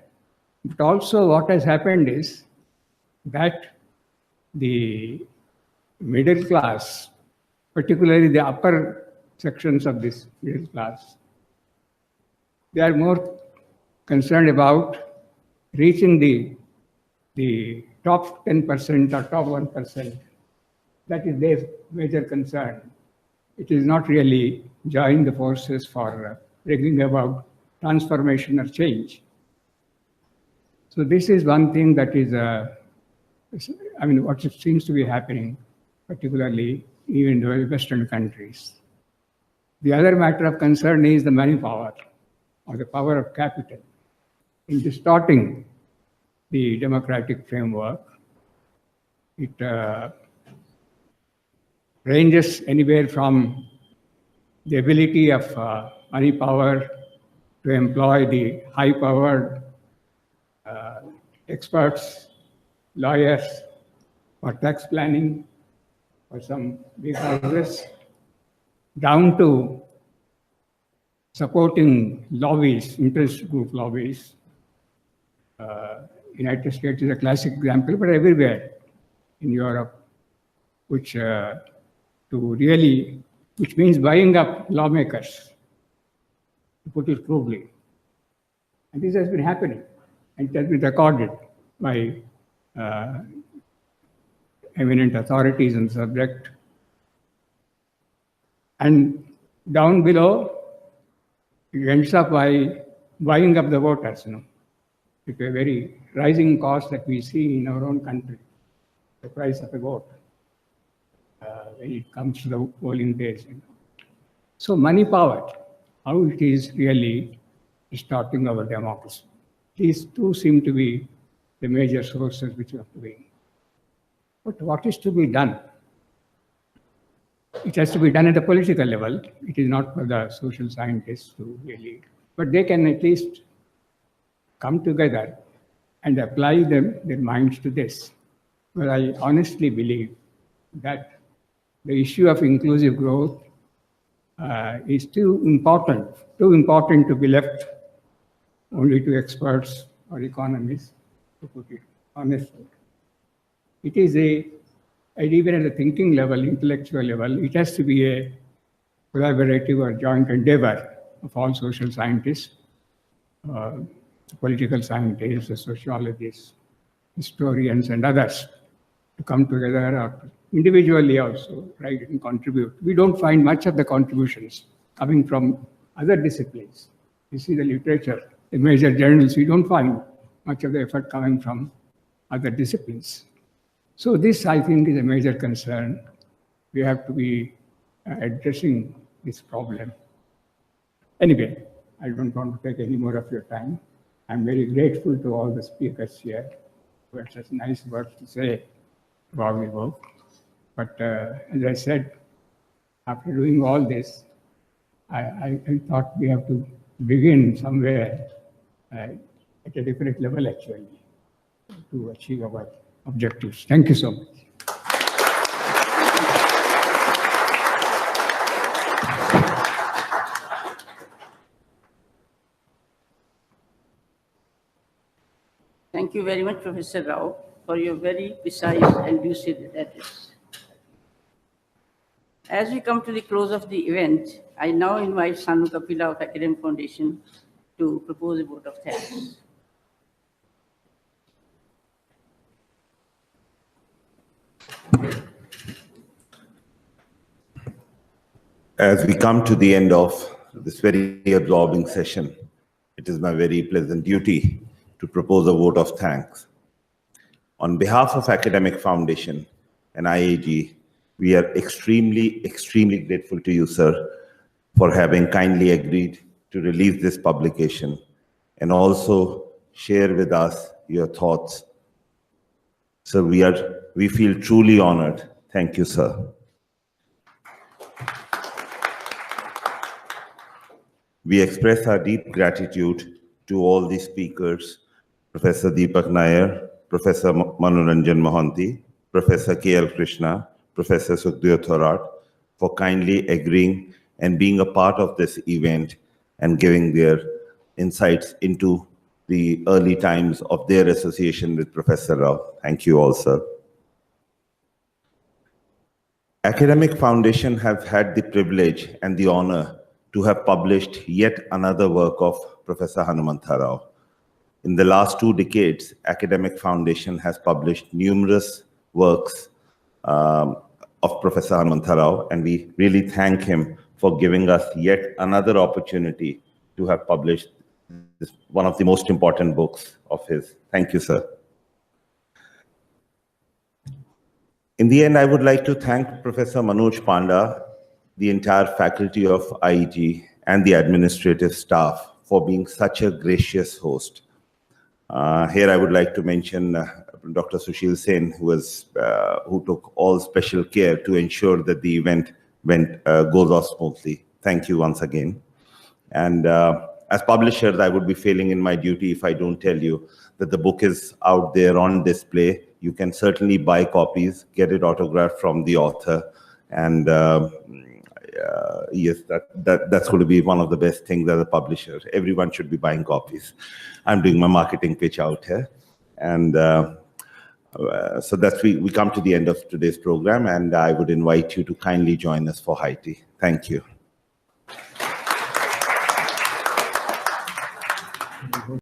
But also what has happened is that the middle class, particularly the upper sections of this middle class, they are more concerned about reaching the top 10% or top 1%. That is their major concern. It is not really joining the forces for bringing about transformation or change. So this is one thing that is, what seems to be happening, particularly even in the Western countries. The other matter of concern is the money power, or the power of capital, in distorting the democratic framework. It ranges anywhere from the ability of money power to employ the high-powered experts, lawyers, for tax planning, for some big houses, down to supporting lobbies, interest group lobbies. United States is a classic example, but everywhere in Europe, which means buying up lawmakers, to put it crudely. And this has been happening, and it has been recorded by eminent authorities on the subject. And down below, it ends up by buying up the voters, with a very rising cost that we see in our own country, the price of a vote, when it comes to the polling days. So money power, how it is really distorting our democracy. These two seem to be the major sources which we have to be. But what is to be done? It has to be done at the political level. It is not for the social scientists to really, but they can at least come together and apply their minds to this. But I honestly believe that the issue of inclusive growth is too important to be left only to experts or economists, to put it honestly. It is even at the thinking level, intellectual level, it has to be a collaborative or joint endeavor of all social scientists, political scientists, the sociologists, historians, and others to come together, or individually also try and contribute. We don't find much of the contributions coming from other disciplines. You see the literature, the major journals, we don't find much of the effort coming from other disciplines. So this, I think, is a major concern. We have to be addressing this problem. Anyway, I don't want to take any more of your time. I'm very grateful to all the speakers here who had such nice words to say about the book. But as I said, after doing all this, I thought we have to begin somewhere at a different level, actually, to achieve our objectives. Thank you so much. Thank you very much, Professor Rao, for your very precise and lucid address. As we come to the close of the event, I now invite Sanu Kapila of Academic Foundation to propose a vote of thanks. As we come to the end of this very absorbing session, it is my very pleasant duty to propose a vote of thanks. On behalf of Academic Foundation and IAG, we are extremely, extremely grateful to you, sir, for having kindly agreed to release this publication and also share with us your thoughts. So we feel truly honored. Thank you, sir. We express our deep gratitude to all the speakers, Professor Deepak Nair, Professor Manoranjan Mohanty, Professor K.L. Krishna, Professor Sukhdev Thorat, for kindly agreeing and being a part of this event and giving their insights into the early times of their association with Professor Rao. Thank you all, sir. Academic Foundation have had the privilege and the honor to have published yet another work of Professor Hanumantha Rao. In the last 2 decades, Academic Foundation has published numerous works of Professor Hanumantha Rao, and we really thank him for giving us yet another opportunity to have published this, one of the most important books of his. Thank you, sir. In the end, I would like to thank Professor Manoj Panda, the entire faculty of IEG, and the administrative staff for being such a gracious host. Here I would like to mention Dr. Sushil Sen, who took all special care to ensure that the event goes off smoothly. Thank you once again. And as publishers, I would be failing in my duty if I don't tell you that the book is out there on display. You can certainly buy copies, get it autographed from the author, and yes, that's going to be one of the best things as a publisher. Everyone should be buying copies. I'm doing my marketing pitch out here. And so that's we come to the end of today's program, and I would invite you to kindly join us for high tea. Thank you.